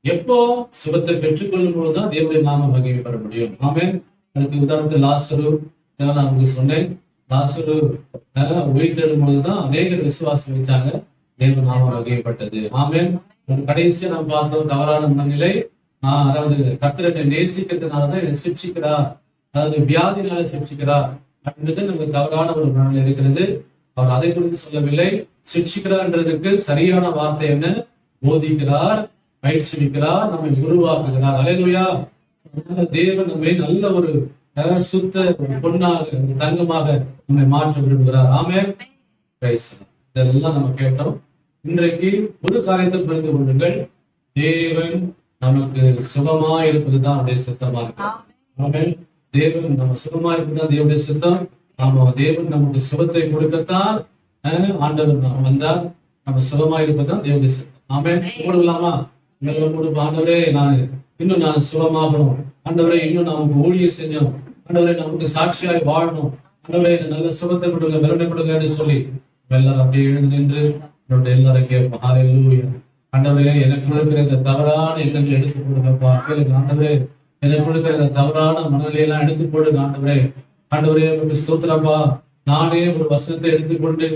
Speaker 1: எப்போ சுகத்தை பெற்றுக்கொள்ளும் போதுதான் தேவனுடைய நாமம் மகிமைப்பட முடியும். ஆமென். அதுக்கு உதாரணத்துக்கு லாசரு, நான் உங்களுக்கு சொன்னேன், லாசரு உயிர்த்தெழும் போதுதான் அநேகர் விசுவாசம் வச்சாங்க, தேவ நாமம் மகிமைப்பட்டது. ஆமென். கடைசியா நம்ம பார்த்தோம் தவறான மனநிலை. அதாவது கர்த்தரை நேசிக்கிறதுனாலதான் என்னை சிக்ஷிக்கிறார், அதாவது வியாதினால சிக்ஷிக்கிறார் அப்படின்றது நமக்கு தவறான ஒரு மனநிலை இருக்கிறது. அவர் அதை குறித்து சொல்லவில்லை. சிக்ஷிக்கிறார்ன்றதுக்கு சரியான வார்த்தை என்ன? போதிக்கிறார், பயிற்சிக்கிறார், நம்மை உருவாக்குகிறார். அல்லேலூயா. தேவன் நம்மை நல்ல ஒரு சுத்த ஒரு பொன்னாக, ஒரு தங்கமாக நம்மை மாற்ற விரும்புகிறார். ஆமென். இதெல்லாம் நம்ம கேட்டோம். இன்றைக்கு ஒரு காரியத்தை புரிந்து கொள்ளுங்கள், தேவன் நமக்கு சுகமா இருப்பதுதான் அவருடைய சித்தமா இருக்கு. ஆமென். தேவன் நம்ம சுகமா இருப்பதுதான் தேவனுடைய சித்தம். நாம தேவன் நமக்கு சுகத்தை கொடுக்கத்தான் ஆண்டவர் வந்தார். நம்ம சுகமா இருப்பதுதான் தேவனுடைய சித்தம். ஆமென். கூடலாமா? ஆண்டவரே, நான் சுகமாகணும். ஆண்டவரே, இன்னும் நமக்கு ஊழியர் செஞ்சோம். ஆண்டவரே, நமக்கு சாட்சியாய் வாழணும். ஆண்டவரே, நல்ல சுகத்தை கொடுங்க, வெறுமை கொடுங்கன்னு சொல்லி எல்லாரும் அப்படியே எழுந்து நின்று எல்லாரும் கேட்போம். ஹல்லேலூயா. ஆண்டவரே, எனக்கு இருக்கிற இந்த தவறான எண்ணங்களை எடுத்து போடுங்கப்பா. கேளுங்க. ஆண்டவரே, எனக்கு இருக்கிற இந்த தவறான மனநிலையெல்லாம் எடுத்து போடுங்க. ஆண்டவரே, ஆண்டவரே, உங்களுக்கு ஸ்தோத்திரப்பா. நானே ஒரு வசனத்தை எடுத்துக்கொண்டு